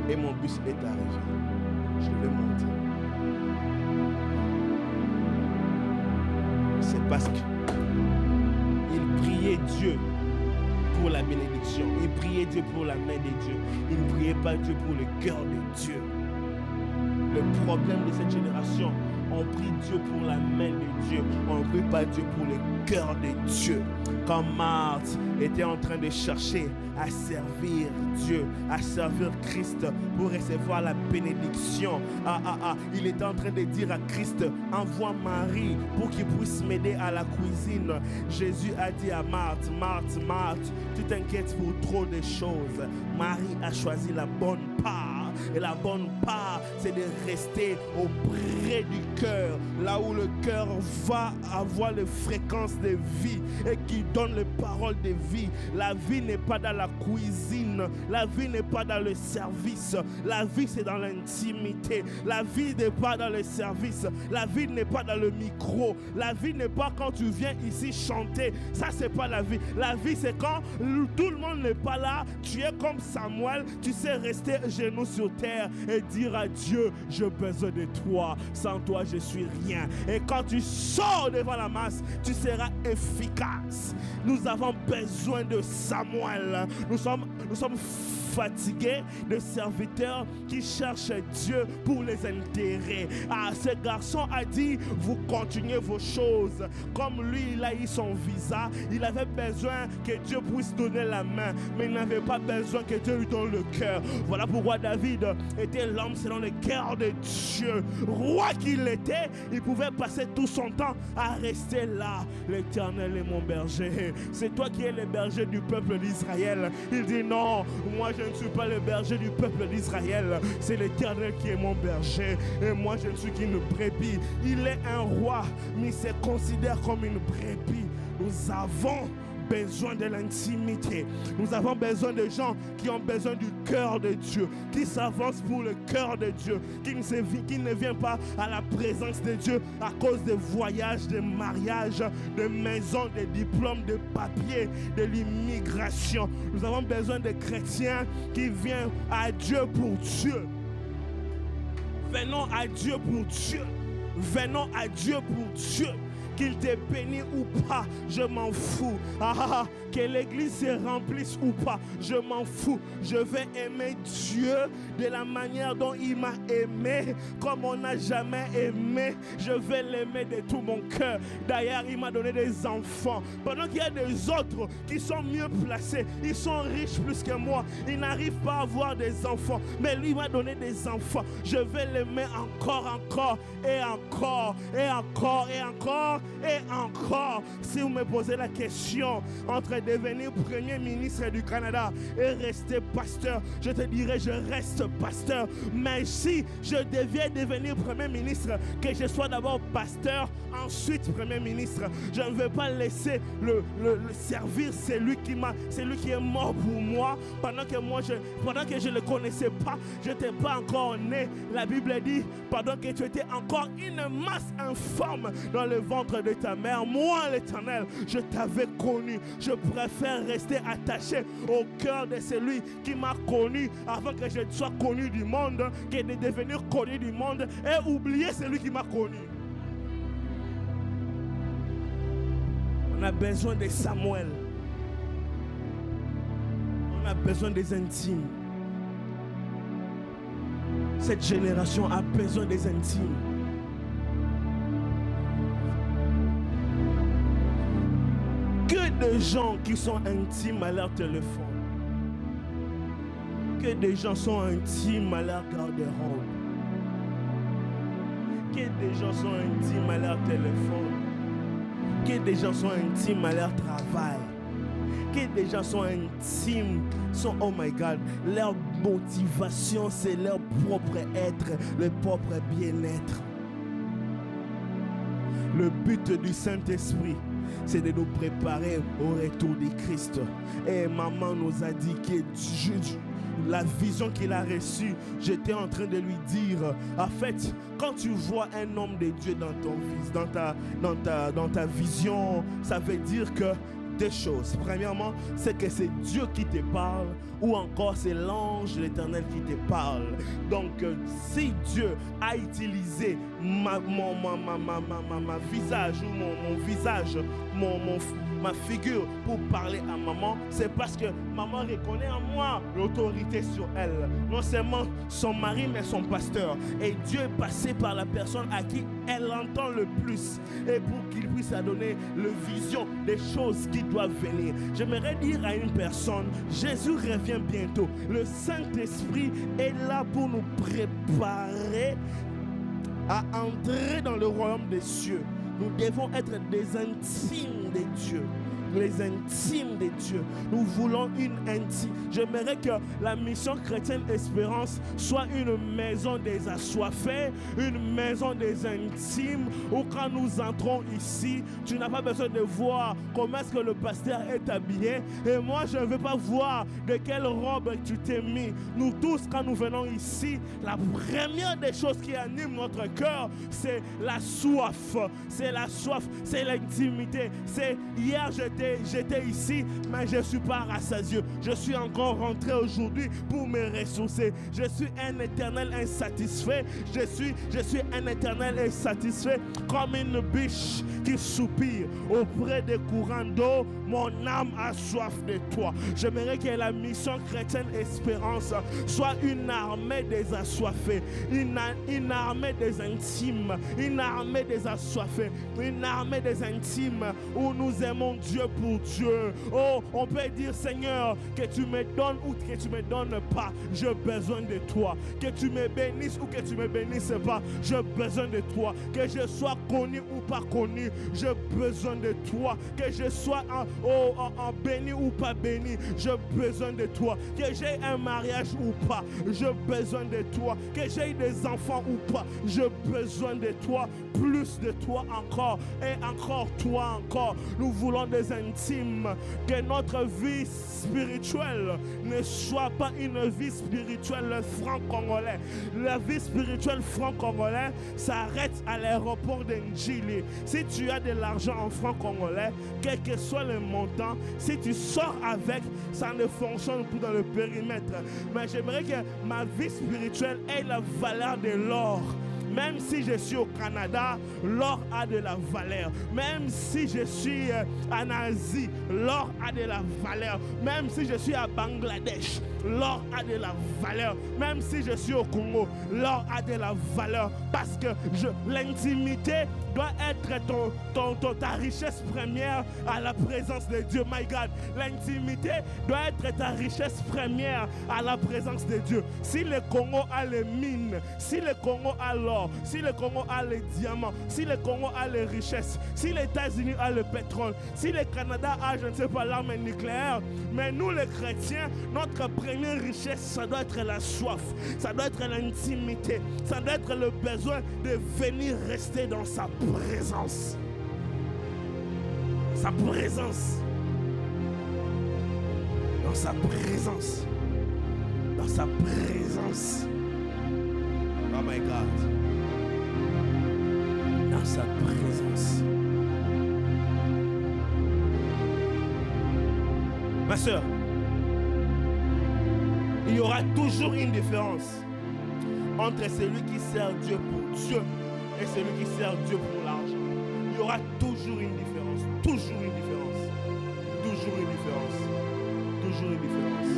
Et mon bus est arrivé. Je vais monter. C'est parce qu'il priait Dieu pour la bénédiction. Il priait Dieu pour la main de Dieu. Il ne priait pas Dieu pour le cœur de Dieu. Le problème de cette génération, on prie Dieu pour la main de Dieu. On ne prie pas Dieu pour le cœur de Dieu. Quand Marthe était en train de chercher à servir Dieu, à servir Christ pour recevoir la bénédiction, il était en train de dire à Christ, envoie Marie pour qu'il puisse m'aider à la cuisine. Jésus a dit à Marthe, Marthe, tu t'inquiètes pour trop de choses. Marie a choisi la bonne part. Et la bonne part, c'est de rester auprès du cœur, là où le cœur va avoir les fréquences de vie et qui donne les paroles de vie. La vie n'est pas dans la cuisine, la vie n'est pas dans le service, la vie c'est dans l'intimité, la vie n'est pas dans le service, la vie n'est pas dans le micro, la vie n'est pas quand tu viens ici chanter, ça c'est pas la vie. La vie c'est quand tout le monde n'est pas là, tu es comme Samuel, tu sais rester genoux sur terre et dire à Dieu, j'ai besoin de toi, sans toi je suis rien. Et quand tu sors devant la masse, tu seras efficace. Nous avons besoin de Samuel. Nous sommes fatigués de serviteurs qui cherchent Dieu pour les intérêts. Ah, ce garçon a dit, vous continuez vos choses. Comme lui, il a eu son visa, il avait besoin que Dieu puisse donner la main, mais il n'avait pas besoin que Dieu lui donne le cœur. Voilà pourquoi David était l'homme selon le cœur de Dieu. Roi qu'il était, il pouvait passer tout son temps à rester là. L'Éternel est mon berger. C'est toi qui es le berger du peuple d'Israël. Il dit non, moi je ne suis pas le berger du peuple d'Israël. C'est l'Éternel qui est mon berger. Et moi, je ne suis qu'une brebis. Il est un roi, mais il se considère comme une brebis. Nous avons besoin de l'intimité. Nous avons besoin de gens qui ont besoin du cœur de Dieu, qui s'avancent pour le cœur de Dieu, qui ne vient pas à la présence de Dieu à cause de voyages, de mariages, de maisons, de diplômes, de papiers, de l'immigration. Nous avons besoin de chrétiens qui viennent à Dieu pour Dieu. Venons à Dieu pour Dieu. Venons à Dieu pour Dieu. Qu'il te bénisse ou pas, je m'en fous. Que l'église se remplisse ou pas, je m'en fous. Je vais aimer Dieu de la manière dont il m'a aimé, comme on n'a jamais aimé. Je vais l'aimer de tout mon cœur. D'ailleurs, il m'a donné des enfants. Pendant qu'il y a des autres qui sont mieux placés, ils sont riches plus que moi, ils n'arrivent pas à avoir des enfants. Mais lui m'a donné des enfants. Je vais l'aimer encore, encore, et encore, et encore, et encore. Et encore, si vous me posez la question entre devenir premier ministre du Canada et rester pasteur, je te dirais je reste pasteur. Mais si je devais devenir premier ministre, que je sois d'abord pasteur, ensuite premier ministre. Je ne veux pas laisser le servir celui qui est mort pour moi pendant que je ne le connaissais pas, je n'étais pas encore né. La Bible dit pendant que tu étais encore une masse informe dans le ventre de ta mère, moi l'Éternel, je t'avais connu. Je préfère rester attaché au cœur de celui qui m'a connu avant que je sois connu du monde, que de devenir connu du monde et oublier celui qui m'a connu. On a besoin de Samuel. On a besoin des intimes. Cette génération a besoin des intimes. Que de gens qui sont intimes à leur téléphone. Que des gens sont intimes à leur garde-robe. Que des gens sont intimes à leur téléphone. Que des gens sont intimes à leur travail. Que des gens sont intimes, oh my God, leur motivation c'est leur propre être, leur propre bien-être. Le but du Saint-Esprit, c'est de nous préparer au retour de Christ. Et maman nous a dit que la vision qu'il a reçue, j'étais en train de lui dire, en fait, quand tu vois un homme de Dieu dans ta vision, ça veut dire que deux choses. Premièrement, c'est que c'est Dieu qui te parle ou encore c'est l'ange de l'Éternel qui te parle. Donc, si Dieu a utilisé ma visage ou mon visage, ma figure pour parler à maman, c'est parce que maman reconnaît en moi l'autorité sur elle. Non seulement son mari, mais son pasteur. Et Dieu est passé par la personne à qui elle entend le plus. Et pour qu'il puisse donner la vision des choses qui doivent venir. J'aimerais dire à une personne, Jésus revient bientôt. Le Saint-Esprit est là pour nous préparer à entrer dans le royaume des cieux. Nous devons être des intimes de Dieu. Les intimes de Dieu. Nous voulons une intime. J'aimerais que la mission chrétienne Espérance soit une maison des assoiffés, une maison des intimes, où quand nous entrons ici, tu n'as pas besoin de voir comment est-ce que le pasteur est habillé. Et moi, je ne veux pas voir de quelle robe tu t'es mis. Nous tous, quand nous venons ici, la première des choses qui anime notre cœur, c'est la soif. C'est la soif, c'est l'intimité. C'est hier, j'étais ici, mais je ne suis pas rassasié. Je suis encore rentré aujourd'hui pour me ressourcer. Je suis un éternel insatisfait. Je suis un éternel insatisfait comme une biche qui soupire auprès des courants d'eau. Mon âme a soif de toi. J'aimerais que la mission chrétienne Espérance soit une armée des assoiffés, une armée des intimes, une armée des assoiffés, une armée des intimes où nous aimons Dieu pour Dieu. Oh, on peut dire, Seigneur, que tu me donnes ou que tu me donnes pas, j'ai besoin de toi. Que tu me bénisses ou que tu me bénisses pas, j'ai besoin de toi. Que je sois connu ou pas connu, j'ai besoin de toi. Que je sois en béni ou pas béni, j'ai besoin de toi. Que j'ai un mariage ou pas, j'ai besoin de toi. Que j'ai des enfants ou pas, j'ai besoin de toi. Plus de toi encore et encore toi encore. Nous voulons des intimes. Que notre vie spirituelle ne soit pas une vie spirituelle franc-congolais. La vie spirituelle franc-congolais s'arrête à l'aéroport d'Njili. Si tu as de l'argent en franc-congolais, quel que soit le montant, si tu sors avec, ça ne fonctionne plus dans le périmètre. Mais j'aimerais que ma vie spirituelle ait la valeur de l'or. Même si je suis au Canada, l'or a de la valeur. Même si je suis en Asie, l'or a de la valeur. Même si je suis à Bangladesh, l'or a de la valeur. Même si je suis au Congo, l'or a de la valeur. Parce que l'intimité doit être ta richesse première à la présence de Dieu. My God, l'intimité doit être ta richesse première à la présence de Dieu. Si le Congo a les mines, si le Congo a l'or, si le Congo a les diamants, si le Congo a les richesses, si les États-Unis a le pétrole, si le Canada a, je ne sais pas, l'arme nucléaire, mais nous les chrétiens, notre première richesse, ça doit être la soif, ça doit être l'intimité, ça doit être le besoin de venir rester dans sa présence. Sa présence. Dans sa présence. Dans sa présence. Oh my God. Dans sa présence. Ma soeur, il y aura toujours une différence entre celui qui sert Dieu pour Dieu et celui qui sert Dieu pour l'argent. Il y aura toujours une différence. Toujours une différence. Toujours une différence. Toujours une différence.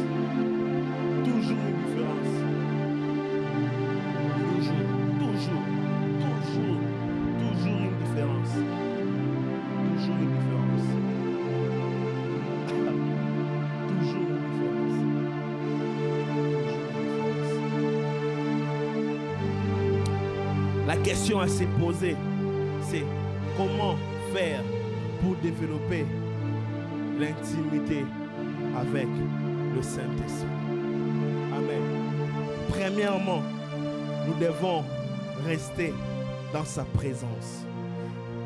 Toujours une différence. Toujours, toujours, toujours, toujours une différence. Toujours une différence. Toujours une différence. La question à se poser, c'est comment faire pour développer l'intimité avec le Saint-Esprit. Amen. Premièrement, nous devons rester dans sa présence.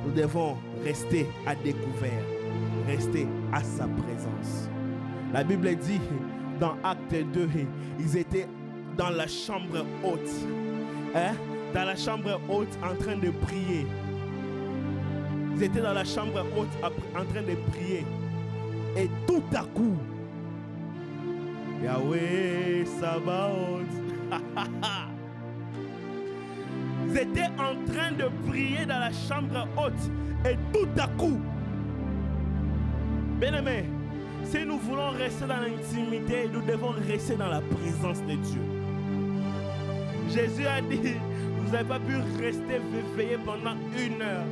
Nous devons rester à découvert, rester à sa présence. La Bible dit dans Acte 2, ils étaient dans la chambre haute. Dans la chambre haute en train de prier. Ils étaient dans la chambre haute en train de prier. Et tout à coup, Yahweh Sabaoth. Ils étaient en train de prier dans la chambre haute. Et tout à coup, bien-aimés, si nous voulons rester dans l'intimité, nous devons rester dans la présence de Dieu. Jésus a dit, vous n'avez pas pu rester veillé pendant 1 heure.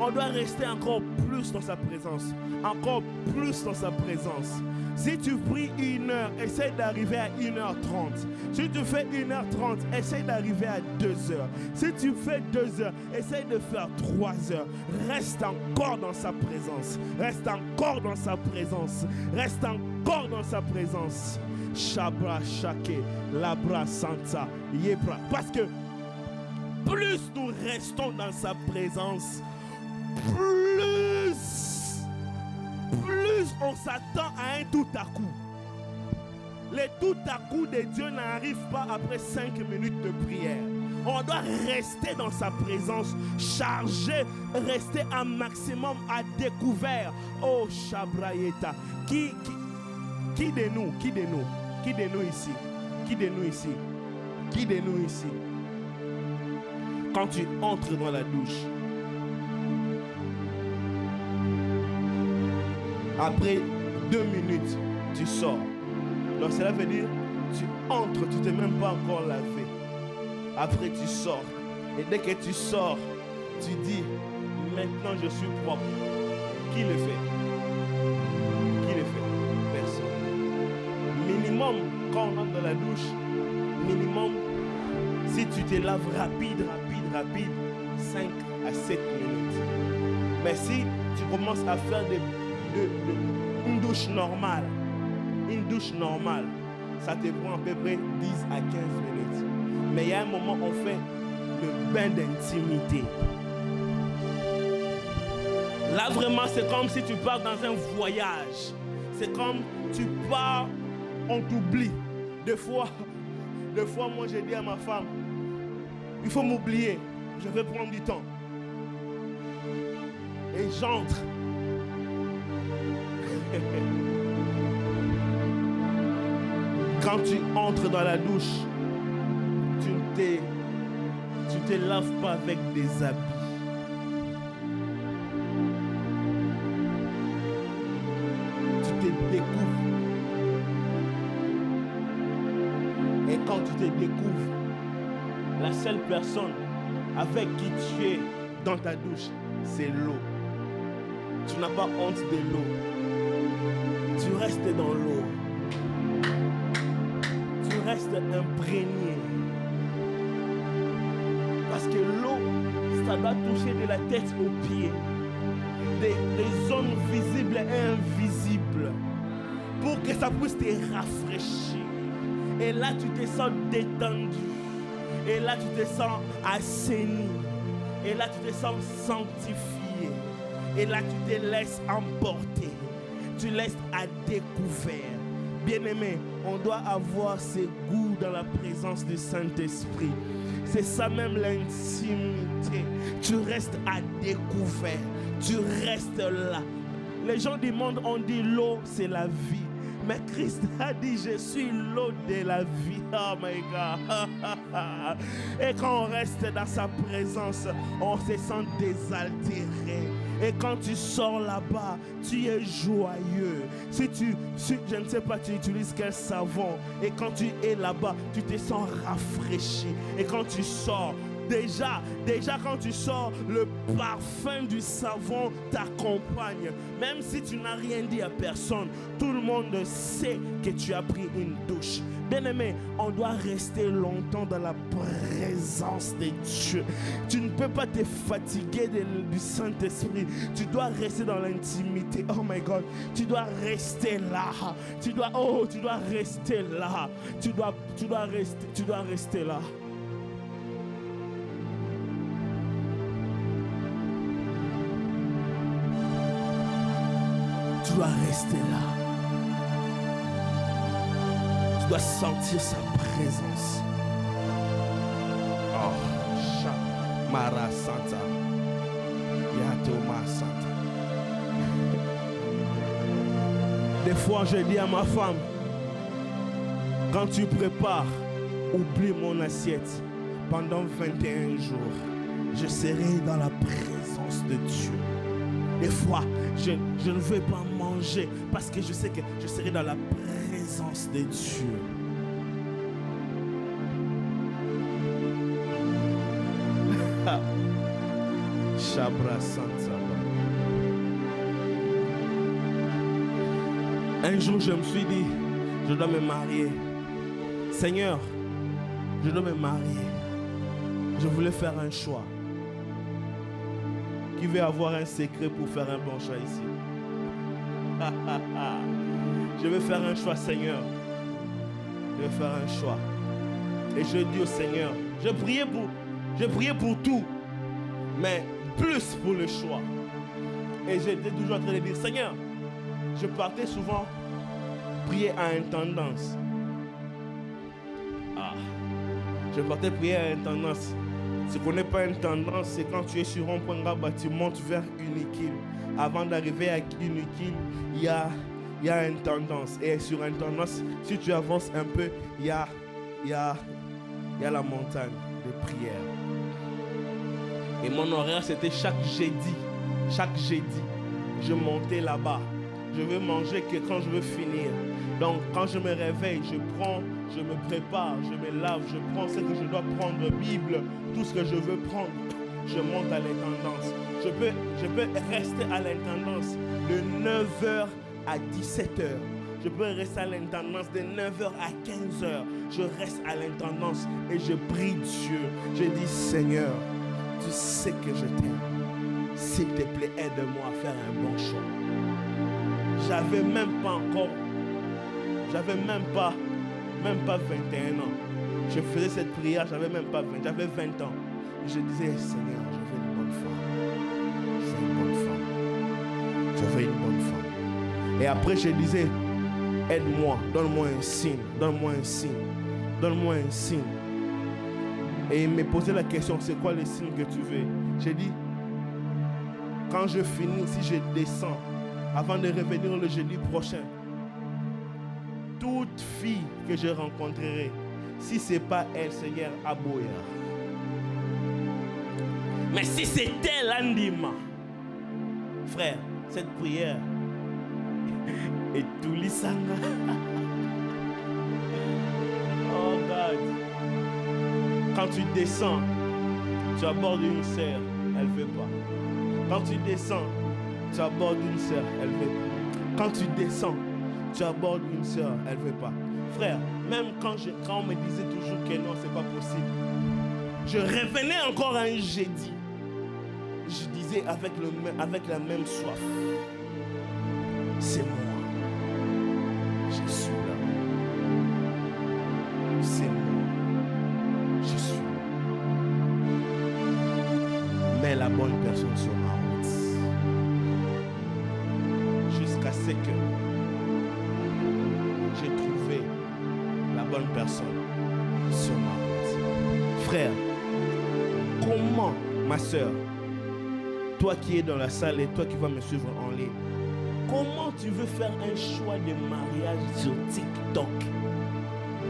On doit rester encore plus dans sa présence. Encore plus dans sa présence. Si tu pries 1 heure, essaye d'arriver à 1h30. Si tu fais 1h30, essaye d'arriver à 2 heures. Si tu fais 2 heures, essaye de faire 3 heures. Reste encore dans sa présence. Reste encore dans sa présence. Reste encore dans sa présence. Shabra Shake, Labra Santa, Yebra. Parce que plus nous restons dans sa présence, plus on s'attend à un tout à coup. Le tout à coup de Dieu n'arrive pas après 5 minutes de prière. On doit rester dans sa présence, chargé, rester un maximum à découvert. Oh Shabrayeta, qui de nous ici? Qui de nous ici? Quand tu entres dans la douche, après 2 minutes, tu sors. Donc cela veut dire, tu entres, tu ne t'es même pas encore lavé. Après tu sors. Et dès que tu sors, tu dis, maintenant je suis propre. Qui le fait? quand on entre dans la douche, minimum, si tu te laves rapide, 5 à 7 minutes. Mais si tu commences à faire une douche normale, ça te prend à peu près 10 à 15 minutes. Mais il y a un moment où on fait le bain d'intimité. Là vraiment c'est comme si tu pars dans un voyage. C'est comme tu pars, on t'oublie. Des fois moi j'ai dit à ma femme, il faut m'oublier, je vais prendre du temps. Et j'entre. Quand tu entres dans la douche, tu te laves pas avec des habits. Tu te découvres. Et quand tu te découvres, la seule personne avec qui tu es dans ta douche, c'est l'eau. Tu n'as pas honte de l'eau. Tu restes dans l'eau. Tu restes imprégné. Parce que l'eau, ça doit toucher de la tête aux pieds. Des zones visibles et invisibles. Pour que ça puisse te rafraîchir. Et là, tu te sens détendu. Et là, tu te sens assaini. Et là, tu te sens sanctifié. Et là, tu te laisses emporter. Tu laisses à découvert. Bien-aimé, on doit avoir ce goût dans la présence du Saint-Esprit. C'est ça même l'intimité. Tu restes à découvert. Tu restes là. Les gens du monde ont dit l'eau, c'est la vie. Mais Christ a dit, je suis l'eau de la vie. Oh my God. Et quand on reste dans sa présence, on se sent désaltéré. Et quand tu sors là-bas, tu es joyeux. Je ne sais pas, tu utilises quel savon. Et quand tu es là-bas, tu te sens rafraîchi. Et quand tu sors, déjà quand tu sors, le parfum du savon t'accompagne. Même si tu n'as rien dit à personne, tout le monde sait que tu as pris une douche. Bien-aimé, on doit rester longtemps dans la présence de Dieu. Tu ne peux pas te fatiguer du Saint-Esprit. Tu dois rester dans l'intimité. Oh my God, tu dois rester là. Tu dois rester là. Tu dois rester là. Tu dois rester là. Tu dois sentir sa présence. Oh, Mara Santa. Yatoma Santa. Des fois, je dis à ma femme, quand tu prépares, oublie mon assiette. Pendant 21 jours, je serai dans la présence de Dieu. Des fois, je ne veux pas manger parce que je sais que je serai dans la présence de Dieu. Chabra Santa. Un jour, je me suis dit, je dois me marier. Seigneur, je dois me marier. Je voulais faire un choix. Qui veut avoir un secret pour faire un bon choix ici? Je vais faire un choix, Seigneur. Je vais faire un choix. Et je dis au Seigneur, je priais pour tout, mais plus pour le choix. Et j'étais toujours en train de dire, Seigneur, je partais souvent prier à intendance. Je partais prier à intendance. Tu ne connais pas une tendance, c'est quand tu es sur un point là, tu montes vers Unikil. Avant d'arriver à Unikil, il y a une tendance. Et sur une tendance, si tu avances un peu, il y a la montagne de prière. Et mon horaire, c'était chaque jeudi. Chaque jeudi, je montais là-bas. Je veux manger que quand je veux finir. Donc, quand je me réveille, je me prépare, je me lave, je prends ce que je dois prendre, Bible, tout ce que je veux prendre. Je monte à l'intendance. Je peux rester à l'intendance de 9h à 17h. Je peux rester à l'intendance de 9h à 15h. Je reste à l'intendance et je prie Dieu. Je dis, Seigneur, tu sais que je t'aime. S'il te plaît, aide-moi à faire un bon choix. J'avais même pas 21 ans. Je faisais cette prière, j'avais même pas 20, j'avais 20 ans. Je disais, Seigneur, je veux une bonne femme. Je veux une bonne femme. Et après, je disais, aide-moi, donne-moi un signe. Et il me posait la question, c'est quoi les signes que tu veux? J'ai dit, quand je finis, si je descends, avant de revenir le jeudi prochain, toute fille que je rencontrerai, si ce n'est pas elle, Seigneur, aboya. Mais si c'était l'andima, frère, cette prière est tout l'isanga. Oh God. Quand tu descends, tu abordes une sœur, elle ne veut pas. Quand tu descends, tu abordes une sœur, elle ne veut pas. Quand tu descends, tu abordes une sœur, elle ne veut pas. Frère, même quand on me disait toujours que non, c'est pas possible, je revenais encore un jeudi. Je disais avec la même soif, c'est moi. Je suis là. C'est moi. Je suis là. Mais la bonne personne sur ma route. Jusqu'à ce que j'ai trouvé la bonne personne sur ma route. Frère, comment, ma soeur, toi qui es dans la salle et toi qui vas me suivre en ligne, comment tu veux faire un choix de mariage sur TikTok?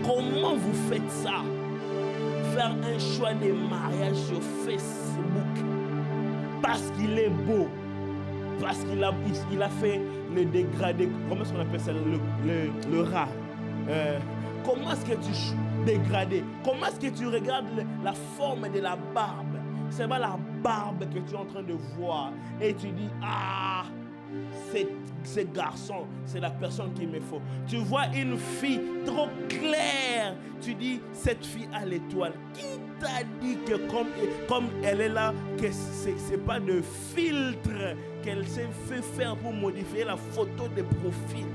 Comment vous faites ça? Faire un choix de mariage sur Facebook parce qu'il est beau, parce qu'il a fait le dégradé, comment est-ce qu'on appelle ça, le rat. Comment est-ce que tu dégrades? Comment est-ce que tu regardes la forme de la barbe? C'est pas la barbe que tu es en train de voir et tu dis, ah, ce garçon, c'est la personne qu'il me faut. Tu vois une fille trop claire, tu dis, cette fille a l'étoile. Qui t'a dit que comme elle est là, que c'est pas de filtre qu'elle s'est fait faire pour modifier la photo de profil?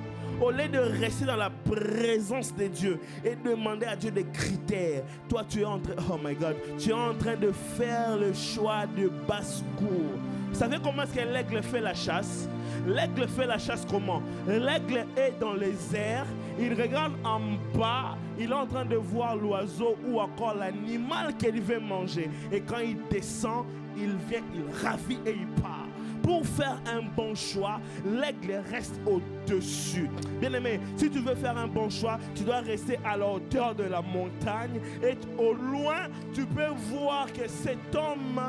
Au lieu de rester dans la présence de Dieu et demander à Dieu des critères, toi tu es en train, oh my God, tu es en train de faire le choix de basse-cour. Vous savez comment est-ce que l'aigle fait la chasse? L'aigle fait la chasse comment? L'aigle est dans les airs, il regarde en bas, il est en train de voir l'oiseau ou encore l'animal qu'il veut manger. Et quand il descend, il vient, il ravit et il part. Pour faire un bon choix, l'aigle reste au-dessus. Bien-aimé, si tu veux faire un bon choix, tu dois rester à la hauteur de la montagne. Et au loin, tu peux voir que cet homme,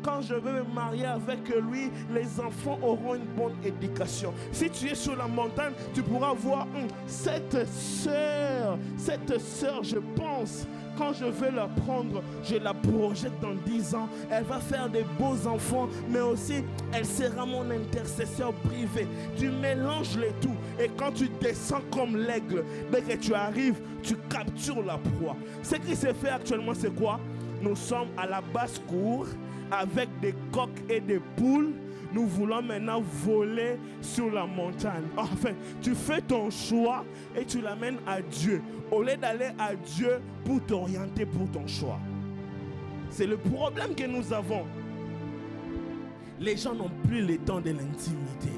quand je vais me marier avec lui, les enfants auront une bonne éducation. Si tu es sur la montagne, tu pourras voir cette sœur, je pense, quand je vais la prendre, je la projette dans 10 ans. Elle va faire des beaux enfants, mais aussi, elle sera mon intercesseur privé. Tu mélanges les tout. Et quand tu descends comme l'aigle, dès que tu arrives, tu captures la proie. Ce qui se fait actuellement, c'est quoi? Nous sommes à la basse-cour avec des coqs et des poules. Nous voulons maintenant voler sur la montagne. Enfin, tu fais ton choix et tu l'amènes à Dieu. Au lieu d'aller à Dieu pour t'orienter pour ton choix. C'est le problème que nous avons. Les gens n'ont plus le temps de l'intimité.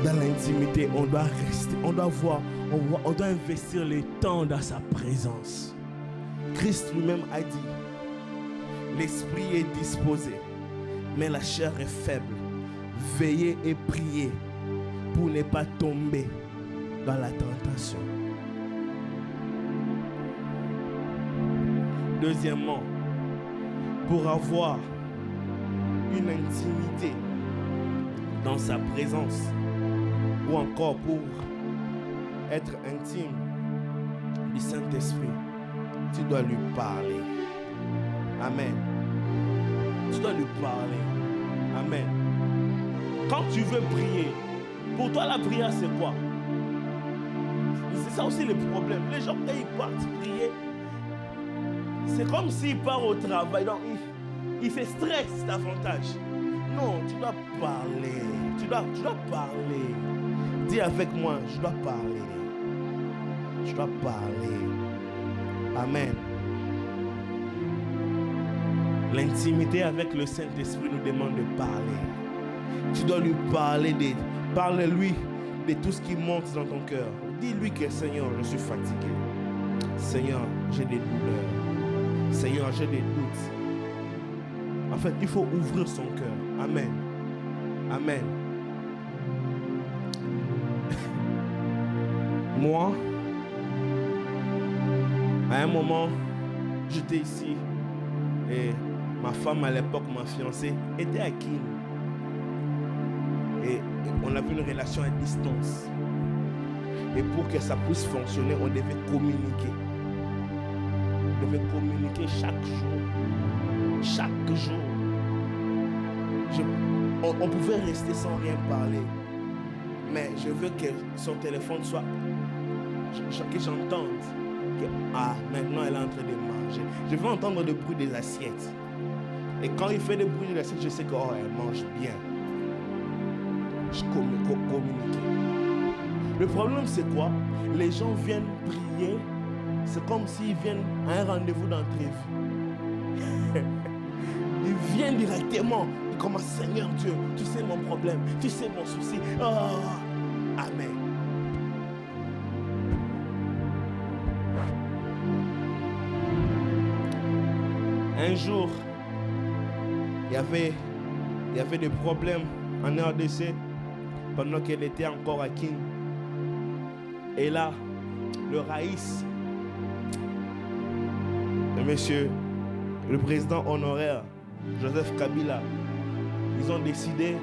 Dans l'intimité, on doit rester, on doit voir, on doit investir le temps dans sa présence. Christ lui-même a dit, l'esprit est disposé, mais la chair est faible. Veillez et priez pour ne pas tomber dans la tentation. Deuxièmement, pour avoir une intimité dans sa présence, ou encore pour être intime du Saint-Esprit, tu dois lui parler. Amen. Tu dois lui parler. Amen. Quand tu veux prier, pour toi la prière c'est quoi? C'est ça aussi le problème. Les gens quand ils partent prier, c'est comme s'ils partent au travail. Donc ils se stressent davantage. Non, tu dois parler. Tu dois parler. Dis avec moi, je dois parler. Je dois parler. Amen. L'intimité avec le Saint-Esprit nous demande de parler. Tu dois lui parler, parle-lui de tout ce qui monte dans ton cœur. Dis-lui que Seigneur, je suis fatigué. Seigneur, j'ai des douleurs. Seigneur, j'ai des doutes. En fait, il faut ouvrir son cœur. Amen. Amen. Moi, à un moment, j'étais ici et ma femme à l'époque, ma fiancée, était à Kin. Et on avait une relation à distance. Et pour que ça puisse fonctionner, on devait communiquer. On devait communiquer chaque jour. Chaque jour. On pouvait rester sans rien parler. Mais je veux que son téléphone soit... que j'entende que maintenant elle est en train de manger. Je veux entendre le bruit des assiettes. Et quand il fait le bruit des assiettes, je sais que elle mange bien. Je communique. Le problème c'est quoi? Les gens viennent prier. C'est comme s'ils viennent à un rendez-vous d'entrevue. Ils viennent directement. Ils commencent, Seigneur Dieu, tu sais mon problème, tu sais mon souci. Oh, amen. Un jour, il y avait des problèmes en RDC pendant qu'elle était encore à Kin. Et là, le Raïs, monsieur, le président honoraire, Joseph Kabila, ils ont décidé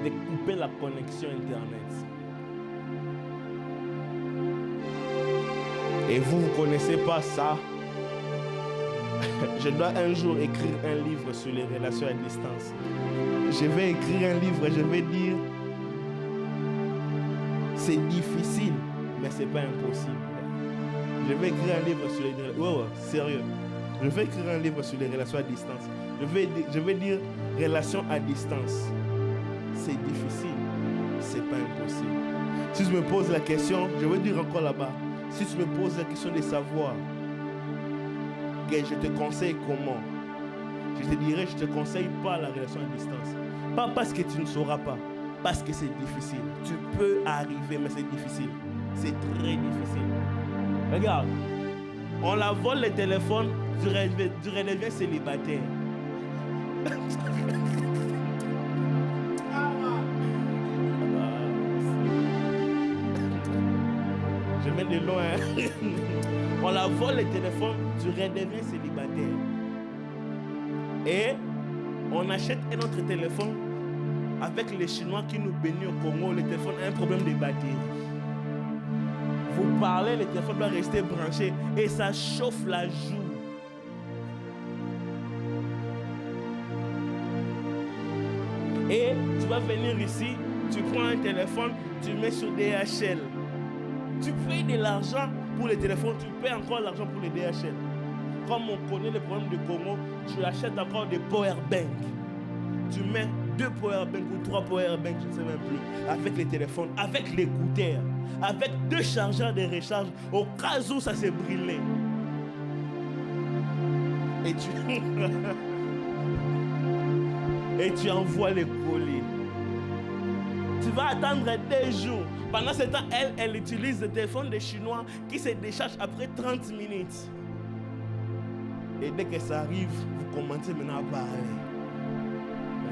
de couper la connexion Internet. Et vous ne connaissez pas ça. Je dois un jour écrire un livre sur les relations à distance. Je vais écrire un livre et je vais dire c'est difficile, mais c'est pas impossible. Je vais écrire un livre sur les relations. Sérieux. Je vais écrire un livre sur les relations à distance. Je vais dire relations à distance. C'est difficile, c'est pas impossible. Si je me pose la question, je vais dire encore là-bas. Si tu me poses la question de savoir que je te conseille comment, je te dirais, je te conseille pas la relation à distance. Pas parce que tu ne sauras pas, parce que c'est difficile. Tu peux arriver, mais c'est difficile. C'est très difficile. Regarde, on la vole le téléphone, tu redeviens célibataire. Je mets de loin. On la vole le téléphone, tu redeviens célibataire. Et on achète un autre téléphone avec les Chinois qui nous bénissent au Congo. Le téléphone a un problème de batterie. Vous parlez, le téléphone doit rester branché et ça chauffe la joue. Et tu vas venir ici, tu prends un téléphone, tu mets sur DHL. Tu payes de l'argent pour le téléphone, tu payes encore l'argent pour le DHL. Comme on connaît le problème du Congo, tu achètes encore des powerbanks. Tu mets 2 powerbanks ou 3 powerbanks, je ne sais même plus, avec les téléphones, avec l'écouteur, avec 2 chargeurs de recharge au cas où ça s'est brûlé. Et tu envoies les colis. Tu vas attendre 2 jours. Pendant ce temps, elle utilise le téléphone des Chinois qui se décharge après 30 minutes. Et dès que ça arrive, vous commencez maintenant à parler.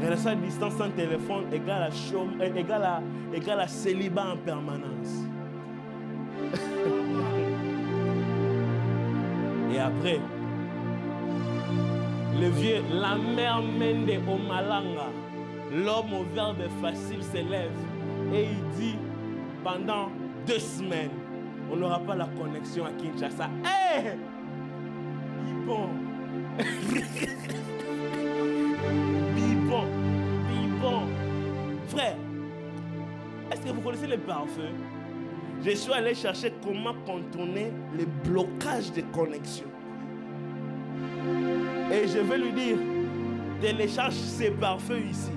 Relation à distance sans téléphone égale à célibat en permanence. Et après, le vieux, la mère Mende Omalanga, l'homme au verbe facile s'élève et il dit pendant 2 semaines, on n'aura pas la connexion à Kinshasa. Bon. le pare-feu, je suis allé chercher comment contourner les blocages de connexion. Et je vais lui dire, télécharge ces pare-feux ici.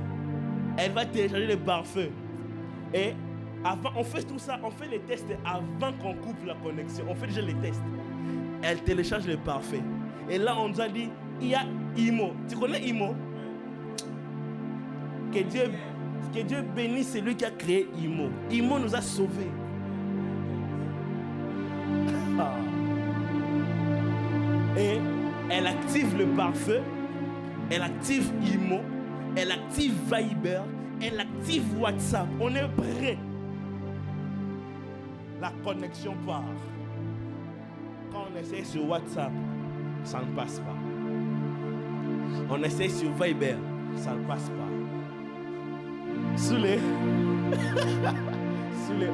Elle va télécharger les pare-feux. Et avant, on fait tout ça, on fait les tests avant qu'on coupe la connexion. On fait déjà les tests. Elle télécharge les pare-feux. Et là, on nous a dit, il y a Imo. Tu connais Imo? Que Dieu bénisse celui qui a créé Imo. Imo nous a sauvés. Et elle active le pare-feu, elle active Imo, elle active Viber, elle active WhatsApp. On est prêt. La connexion part. Quand on essaie sur WhatsApp, ça ne passe pas. On essaie sur Viber, ça ne passe pas. Sous les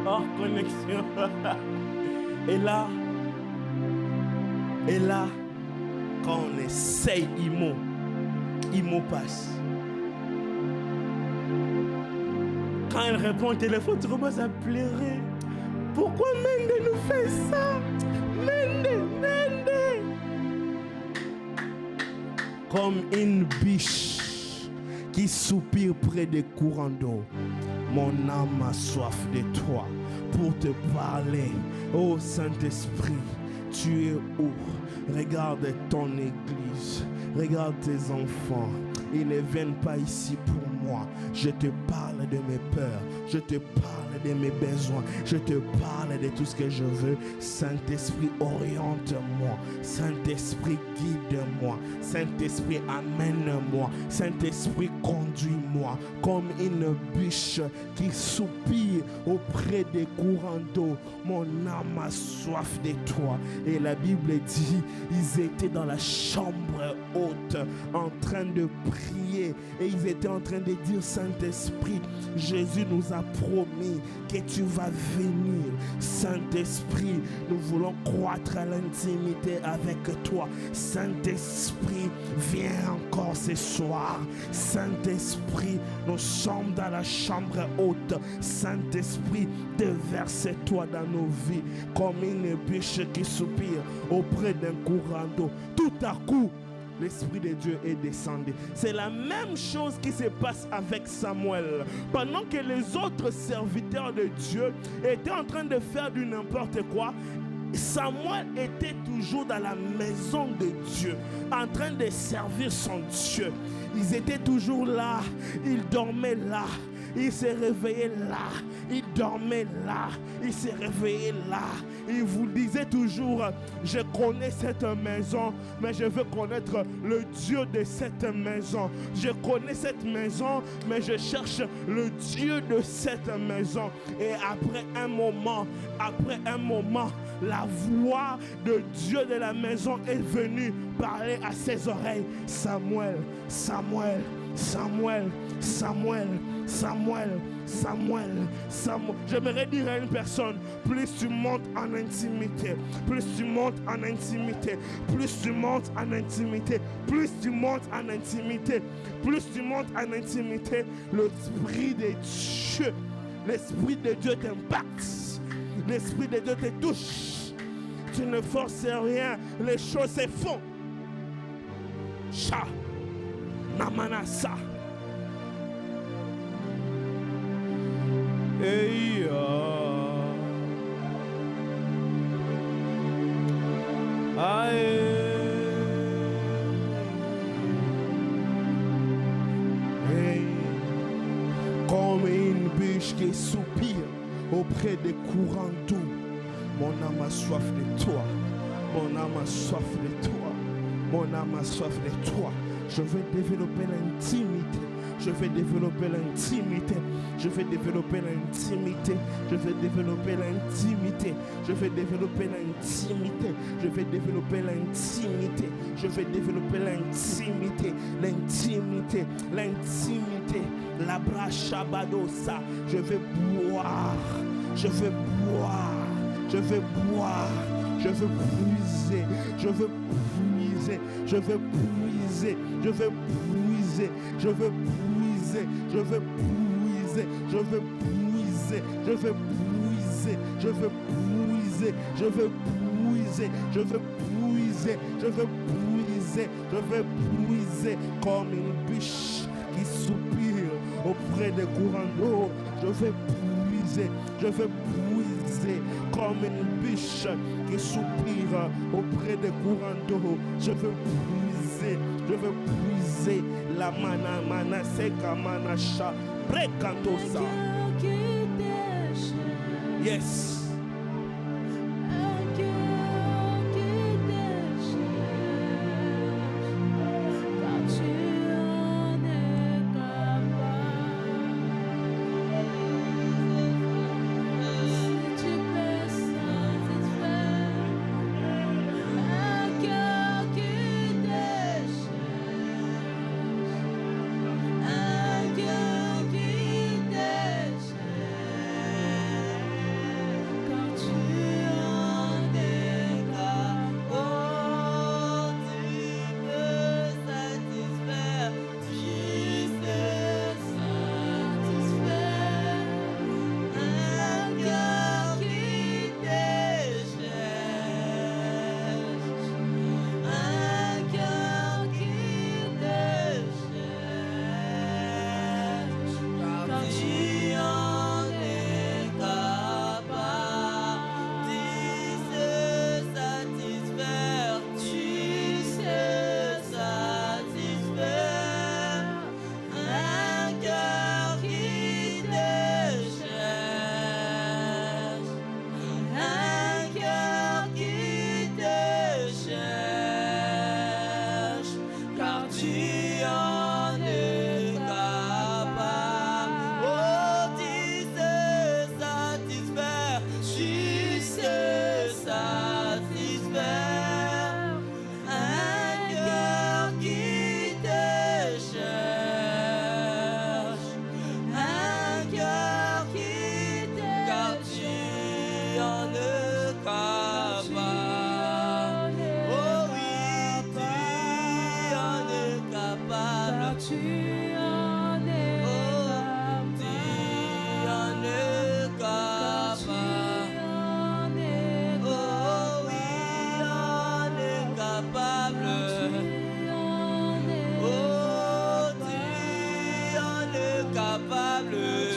hors connexion. Et là, quand on essaye Imo passe. Quand elle répond au téléphone, tu commences à pleurer. Pourquoi Mende nous fait ça? Mende. Comme une biche qui soupire près des courants d'eau. Mon âme a soif de toi pour te parler. Oh Saint-Esprit, tu es où? Regarde ton église, regarde tes enfants. Ils ne viennent pas ici pour moi. Je te parle de mes peurs, je te parle de mes besoins, je te parle de tout ce que je veux. Saint-Esprit, oriente-moi. Saint-Esprit, guide-moi. Saint-Esprit, amène-moi. Saint-Esprit, conduis-moi. Comme une biche qui soupire auprès des courants d'eau. Mon âme a soif de toi. Et la Bible dit, ils étaient dans la chambre haute en train de prier. Et ils étaient en train de dire, Saint-Esprit, Jésus nous a promis que tu vas venir. Saint-Esprit, nous voulons croître à l'intimité avec toi. Saint-Esprit, viens encore ce soir. Saint-Esprit, nous sommes dans la chambre haute. Saint-Esprit, déverse-toi dans nos vies comme une biche qui soupire auprès d'un courant d'eau. Tout à coup, l'Esprit de Dieu est descendu. C'est la même chose qui se passe avec Samuel. Pendant que les autres serviteurs de Dieu étaient en train de faire du n'importe quoi, Samuel était toujours dans la maison de Dieu, en train de servir son Dieu. Ils étaient toujours là, ils dormaient là. Il s'est réveillé là, il dormait là, il s'est réveillé là. Il vous disait toujours, je connais cette maison, mais je veux connaître le Dieu de cette maison. Je connais cette maison, mais je cherche le Dieu de cette maison. Et après un moment, la voix de Dieu de la maison est venue parler à ses oreilles. Samuel, Samuel, Samuel, Samuel, Samuel, Samuel, Samuel. J'aimerais dire à une personne, plus tu montes en intimité, plus tu montes en intimité, plus tu montes en intimité, plus tu montes en intimité, plus tu montes en intimité, l'Esprit de Dieu, l'Esprit de Dieu t'impacte, l'Esprit de Dieu te touche. Tu ne forces rien, les choses se font. Cha, namanasa. Hey, comme une biche qui soupire auprès des courants d'eau. Mon âme a soif de toi. Mon âme a soif de toi. Mon âme a soif de toi. Je veux développer l'intimité. Je vais développer l'intimité. Je vais développer l'intimité. Je vais développer l'intimité. Je vais développer l'intimité. Je vais développer l'intimité. Je vais développer l'intimité. L'intimité. L'intimité. La bracha badosa. Je vais boire. Je vais boire. Je vais boire. Je veux puiser. Je veux puiser. Je veux puiser. Je veux puiser. Je veux puiser. Je veux puiser. Je veux puiser. puiser, je veux puiser, je veux puiser, je veux puiser, je veux puiser, je veux puiser, je veux puiser comme une biche qui soupire auprès des courants d'eau. Je veux puiser, je veux puiser comme une biche qui soupire auprès des courants d'eau. Je veux puiser la mana seka manasha prekantosa. Yes. capable,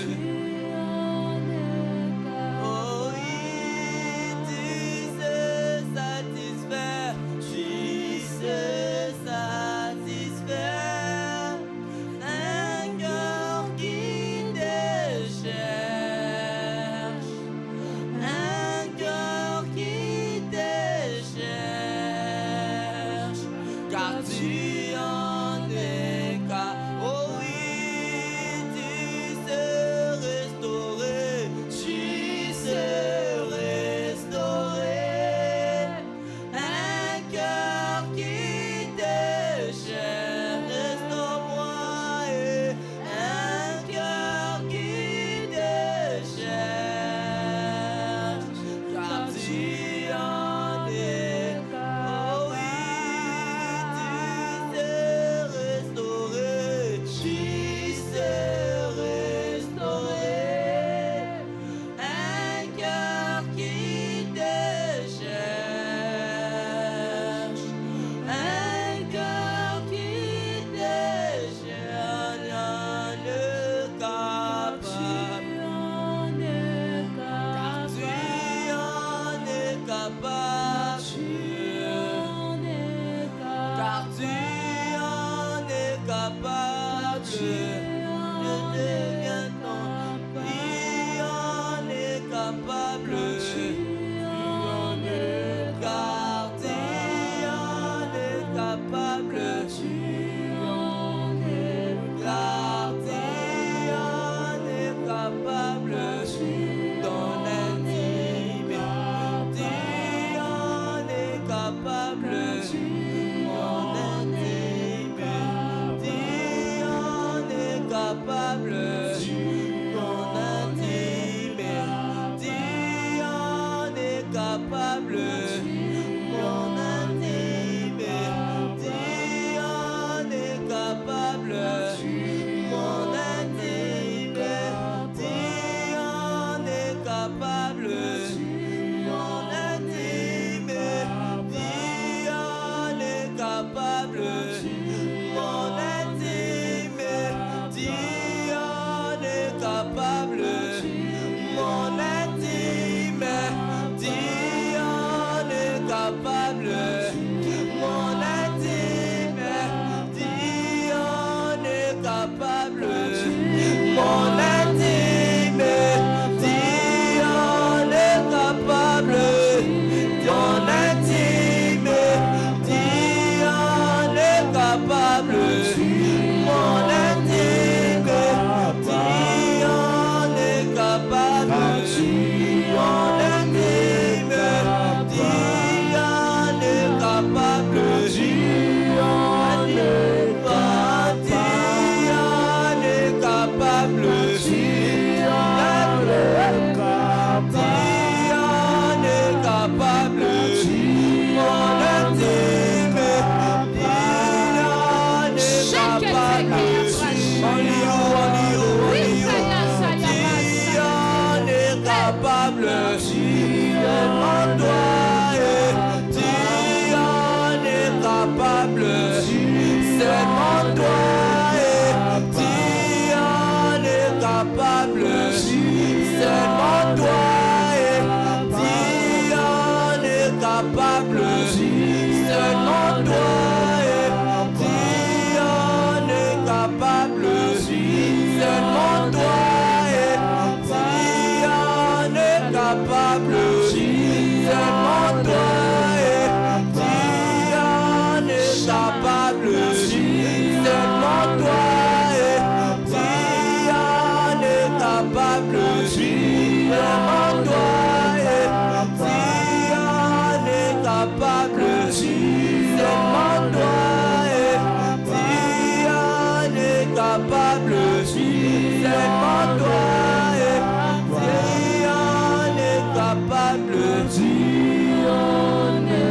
capable. Only you, only you, only you. Tu en es capable. Seulement toi. Tu en es capable. Seulement toi. Tu en es capable. Seulement toi. Tu en es capable. Seulement toi. Tu en es capable. Seulement toi. Tu en es capable. Seulement toi. Tu en es capable. Seulement toi. Tu en es capable. Seulement toi. Tu en es capable. Seulement toi. Tu en es capable. Seulement toi. Tu en es capable. Tu en es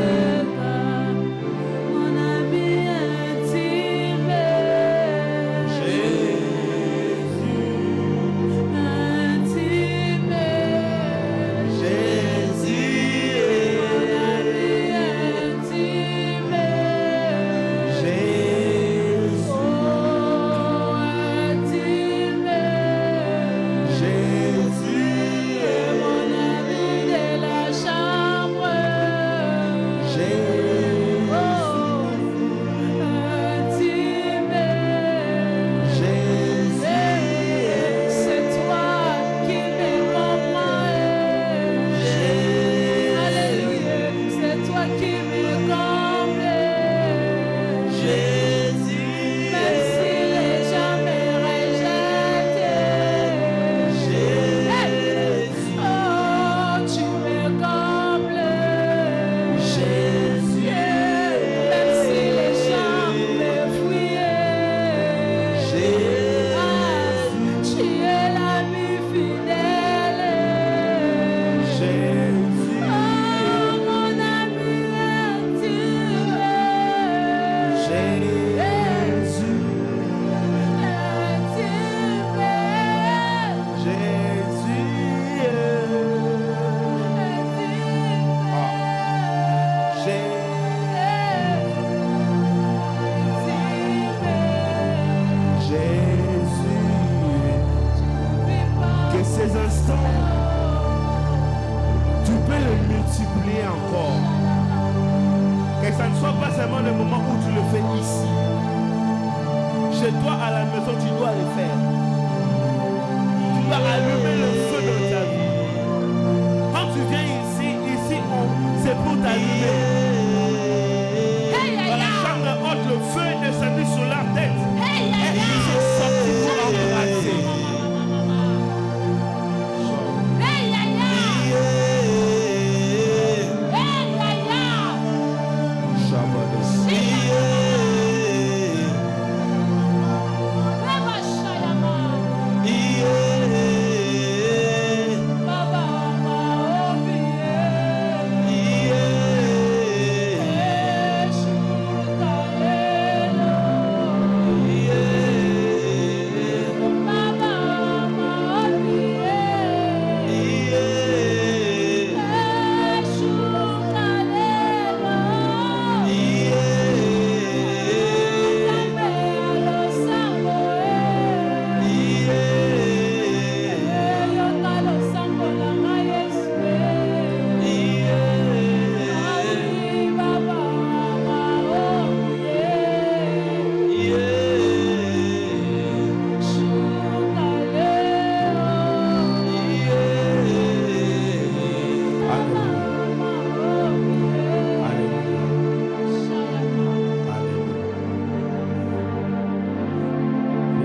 Mon ami intime, intime, c'est toi qui me comprends. Alléluia, c'est toi qui me combles. Même si les gens me rejettent. Oh, tu me combles. Même si les gens me fuyaient. Tu es l'ami fidèle. Oh, mon ami intime. Que ces instants, tu peux le multiplier encore. Que ça ne soit pas seulement le moment où tu le fais ici. Chez toi, à la maison, tu dois le faire. Tu dois allumer le feu dans ta vie. Quand tu viens ici, c'est pour t'allumer. Dans la chambre haute, le feu est descendu sur la tête. Et ils sont sortis pour embrasser.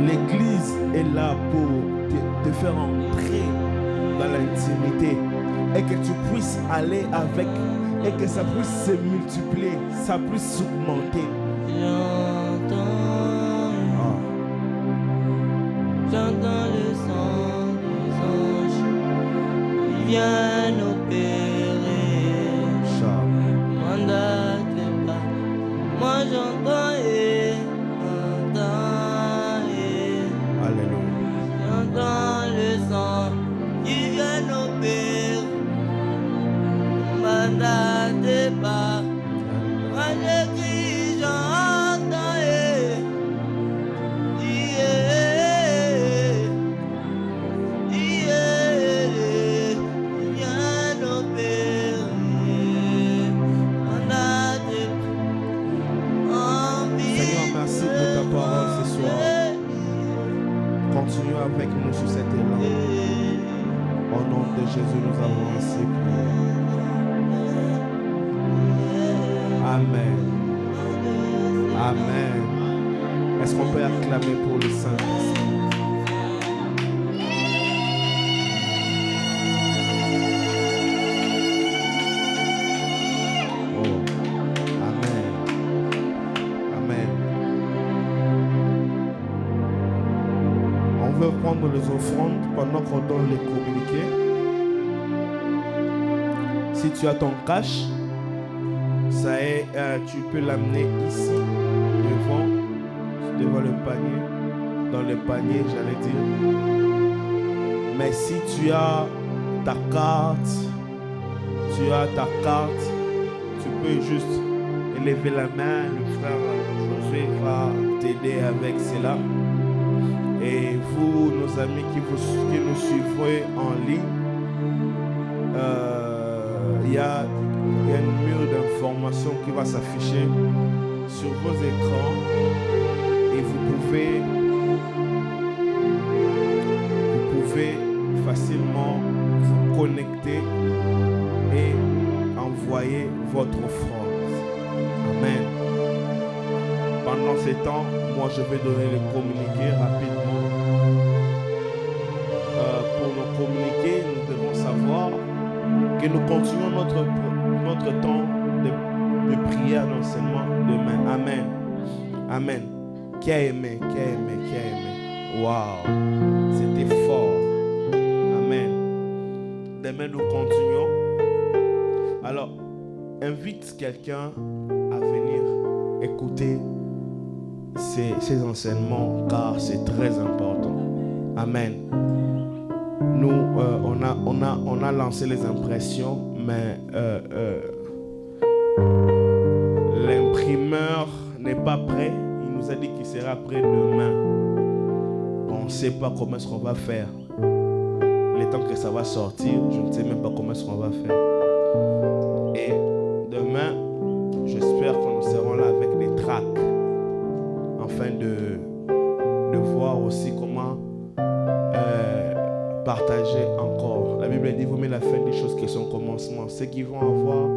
L'église est là pour te faire entrer dans l'intimité et que tu puisses aller avec et que ça puisse se multiplier, ça puisse augmenter. J'entends le son des anges qui viennent opérer. Mandate pas, moi j'entends et j'entends. Au nom de Jésus, nous avons ainsi prié. Amen. Amen. Est-ce qu'on peut acclamer pour le Saint-Esprit? Prendre les offrandes pendant qu'on donne les communiqués. Si tu as ton cash, ça est, tu peux l'amener ici, devant le panier, dans le panier, j'allais dire. Mais si tu as ta carte, tu peux juste élever la main. Le frère Josué va t'aider avec cela. Et vous, nos amis qui nous suivez en ligne, il y a une mur d'informations qui va s'afficher sur vos écrans et vous pouvez facilement vous connecter et envoyer votre offrande. Amen. Pendant ces temps, moi je vais donner le communiqué rapidement. Pour nous communiquer, nous devons savoir que nous continuons notre temps de prière, d'enseignement demain. Amen. Amen. Qui a aimé? Waouh, c'était fort. Amen. Demain, nous continuons. Alors, invite quelqu'un à venir écouter ces enseignements car c'est très important. Amen. Nous, on a lancé les impressions, mais l'imprimeur n'est pas prêt. Il nous a dit qu'il sera prêt demain. On ne sait pas comment est-ce qu'on va faire. Le temps que ça va sortir, je ne sais même pas comment est-ce qu'on va faire. Et demain, j'espère que nous serons là avec des tracts, afin de voir aussi comment partager encore. La Bible dit, vous mettez la fin des choses qui sont commencement. Ceux qui vont avoir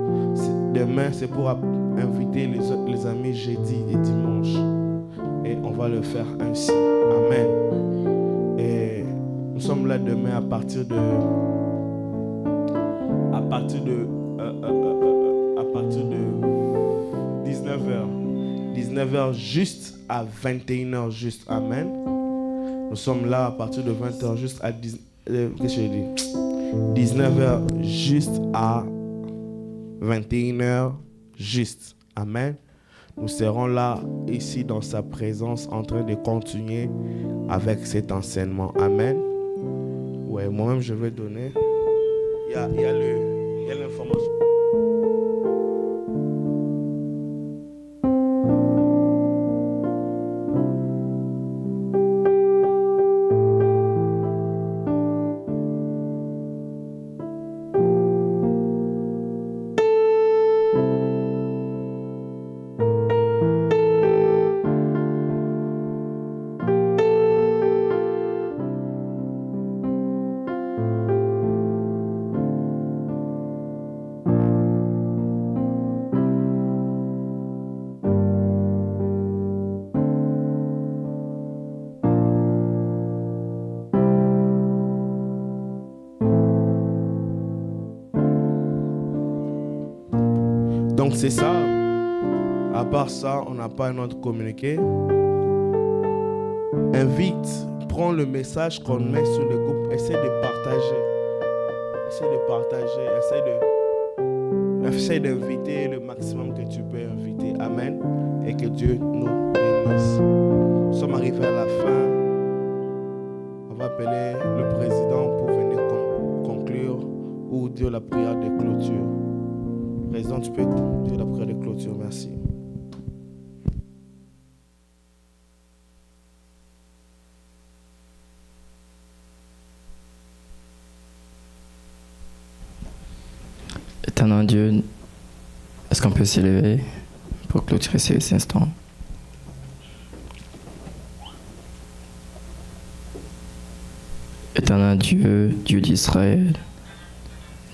demain, c'est pour inviter les amis jeudi et dimanche. Et on va le faire ainsi. Amen. Et nous sommes là demain à partir de 19h. 19h juste à 21h juste. Amen. Nous sommes là à partir de 20h juste à 19h juste à 21h juste. Amen. Nous serons là, ici, dans sa présence, en train de continuer avec cet enseignement. Amen. Ouais, moi-même, je vais donner. Il y a l'information. Donc c'est ça. À part ça, on n'a pas un autre communiqué. Invite, prends le message qu'on met sur le groupe, essaie de partager. Essaie d'inviter le maximum que tu peux inviter. Amen. Et que Dieu nous bénisse. Nous sommes arrivés à la fin. On va appeler le président pour venir conclure ou dire la prière de clôture. Président, tu peux dire la prière de clôture. Merci. Éternel Dieu, est-ce qu'on peut s'élever pour clôturer ces instants? Éternel Dieu, Dieu d'Israël,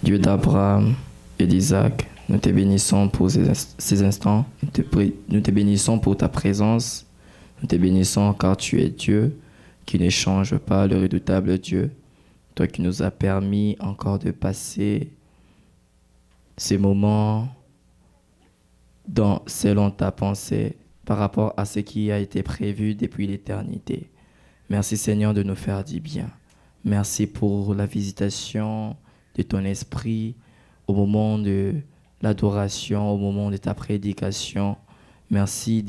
Dieu d'Abraham et d'Isaac, nous te bénissons pour ces instants, nous te bénissons pour ta présence, nous te bénissons car tu es Dieu qui ne change pas, le redoutable Dieu, toi qui nous as permis encore de passer ces moments selon ta pensée par rapport à ce qui a été prévu depuis l'éternité. Merci Seigneur de nous faire du bien. Merci pour la visitation de ton esprit au moment de l'adoration, au moment de ta prédication. Merci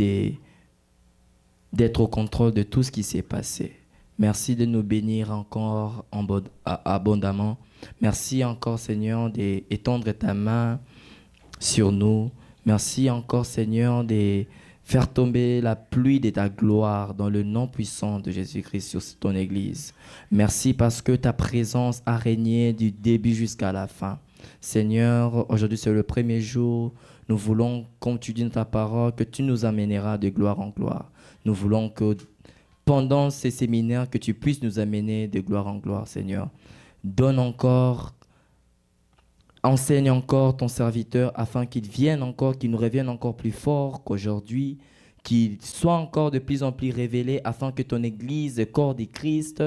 d'être au contrôle de tout ce qui s'est passé. Merci de nous bénir encore abondamment. Merci encore Seigneur d'étendre ta main sur nous. Merci encore Seigneur de faire tomber la pluie de ta gloire dans le nom puissant de Jésus-Christ sur ton Église. Merci parce que ta présence a régné du début jusqu'à la fin. Seigneur, aujourd'hui c'est le premier jour. Nous voulons, comme tu dis dans ta parole, que tu nous amèneras de gloire en gloire. Nous voulons que pendant ces séminaires, que tu puisses nous amener de gloire en gloire, Seigneur. Enseigne encore ton serviteur afin qu'il nous revienne encore plus fort qu'aujourd'hui, qu'il soit encore de plus en plus révélé afin que ton Église, corps de Christ,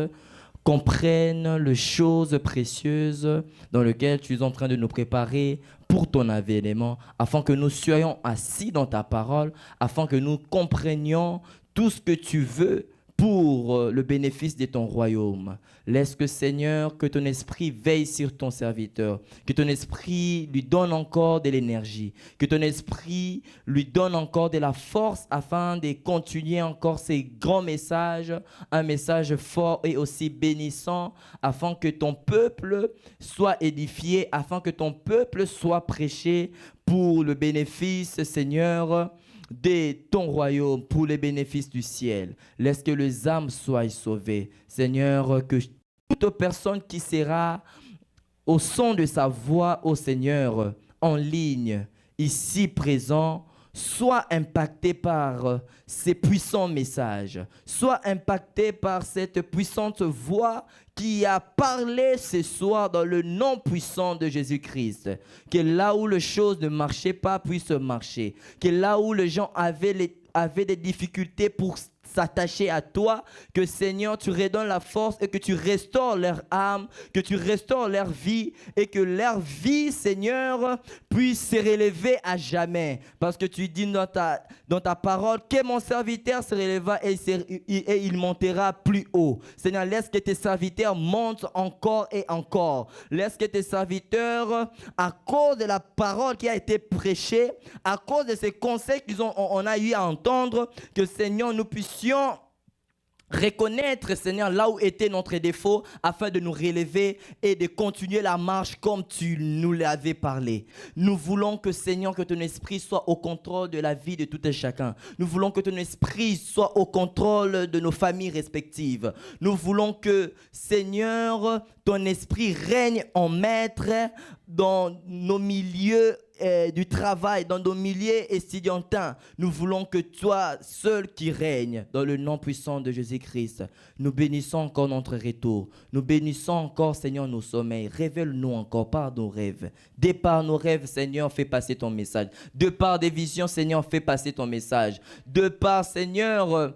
comprenne les choses précieuses dans lesquelles tu es en train de nous préparer pour ton avènement, afin que nous soyons assis dans ta parole, afin que nous comprenions tout ce que tu veux pour le bénéfice de ton royaume. Laisse que Seigneur, que ton esprit veille sur ton serviteur, que ton esprit lui donne encore de l'énergie, que ton esprit lui donne encore de la force afin de continuer encore ces grands messages, un message fort et aussi bénissant, afin que ton peuple soit édifié, afin que ton peuple soit prêché pour le bénéfice, Seigneur, de ton royaume, pour les bénéfices du ciel. Laisse que les âmes soient sauvées. Seigneur, que toute personne qui sera au son de sa voix, ô Seigneur, en ligne, ici présent, soit impacté par ces puissants messages, soit impacté par cette puissante voix qui a parlé ce soir dans le nom puissant de Jésus-Christ. Que là où les choses ne marchaient pas puissent marcher. Que là où les gens avaient des difficultés pour s'attacher à toi, que Seigneur, tu redonnes la force et que tu restaures leur âme, que tu restaures leur vie et que leur vie, Seigneur, puisse se relever à jamais. Parce que tu dis dans ta parole que mon serviteur se relèvera et il montera plus haut. Seigneur, laisse que tes serviteurs montent encore et encore. Laisse que tes serviteurs, à cause de la parole qui a été prêchée, à cause de ces conseils qu'on a eu à entendre, que Seigneur, nous puissions reconnaître, Seigneur, là où était notre défaut, afin de nous relever et de continuer la marche comme tu nous l'avais parlé. Nous voulons que, Seigneur, que ton esprit soit au contrôle de la vie de tout et chacun. Nous voulons que ton esprit soit au contrôle de nos familles respectives. Nous voulons que, Seigneur, ton esprit règne en maître dans nos milieux du travail, dans nos milieux estudiantins. Nous voulons que toi seul qui règne dans le nom puissant de Jésus-Christ. Nous bénissons encore notre retour. Nous bénissons encore, Seigneur, nos sommeils. Révèle-nous encore par nos rêves. De par nos rêves, Seigneur, fais passer ton message. De par des visions, Seigneur, fais passer ton message. De par, Seigneur,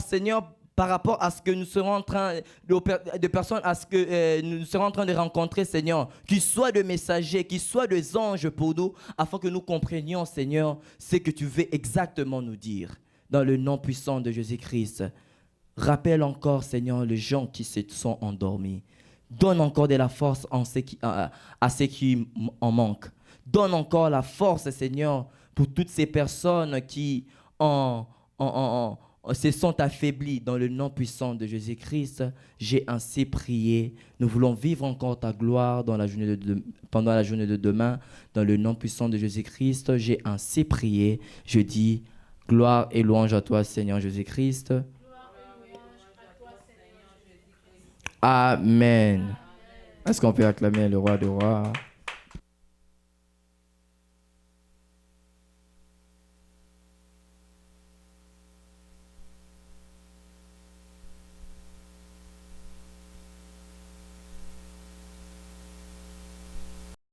Seigneur, par rapport à ce que nous serons en train de personnes, à ce que nous serons en train de rencontrer, Seigneur, qu'ils soient de messagers, qu'ils soient des anges pour nous, afin que nous comprenions, Seigneur, ce que tu veux exactement nous dire. Dans le nom puissant de Jésus-Christ, rappelle encore, Seigneur, les gens qui se sont endormis. Donne encore de la force à ceux qui en manquent. Donne encore la force, Seigneur, pour toutes ces personnes qui se sont affaiblis. Dans le nom puissant de Jésus-Christ, j'ai ainsi prié. Nous voulons vivre encore ta gloire pendant la journée de demain. Dans le nom puissant de Jésus-Christ, j'ai ainsi prié. Je dis gloire et louange à toi, Seigneur Jésus-Christ. Amen. Est-ce qu'on peut acclamer le roi des rois?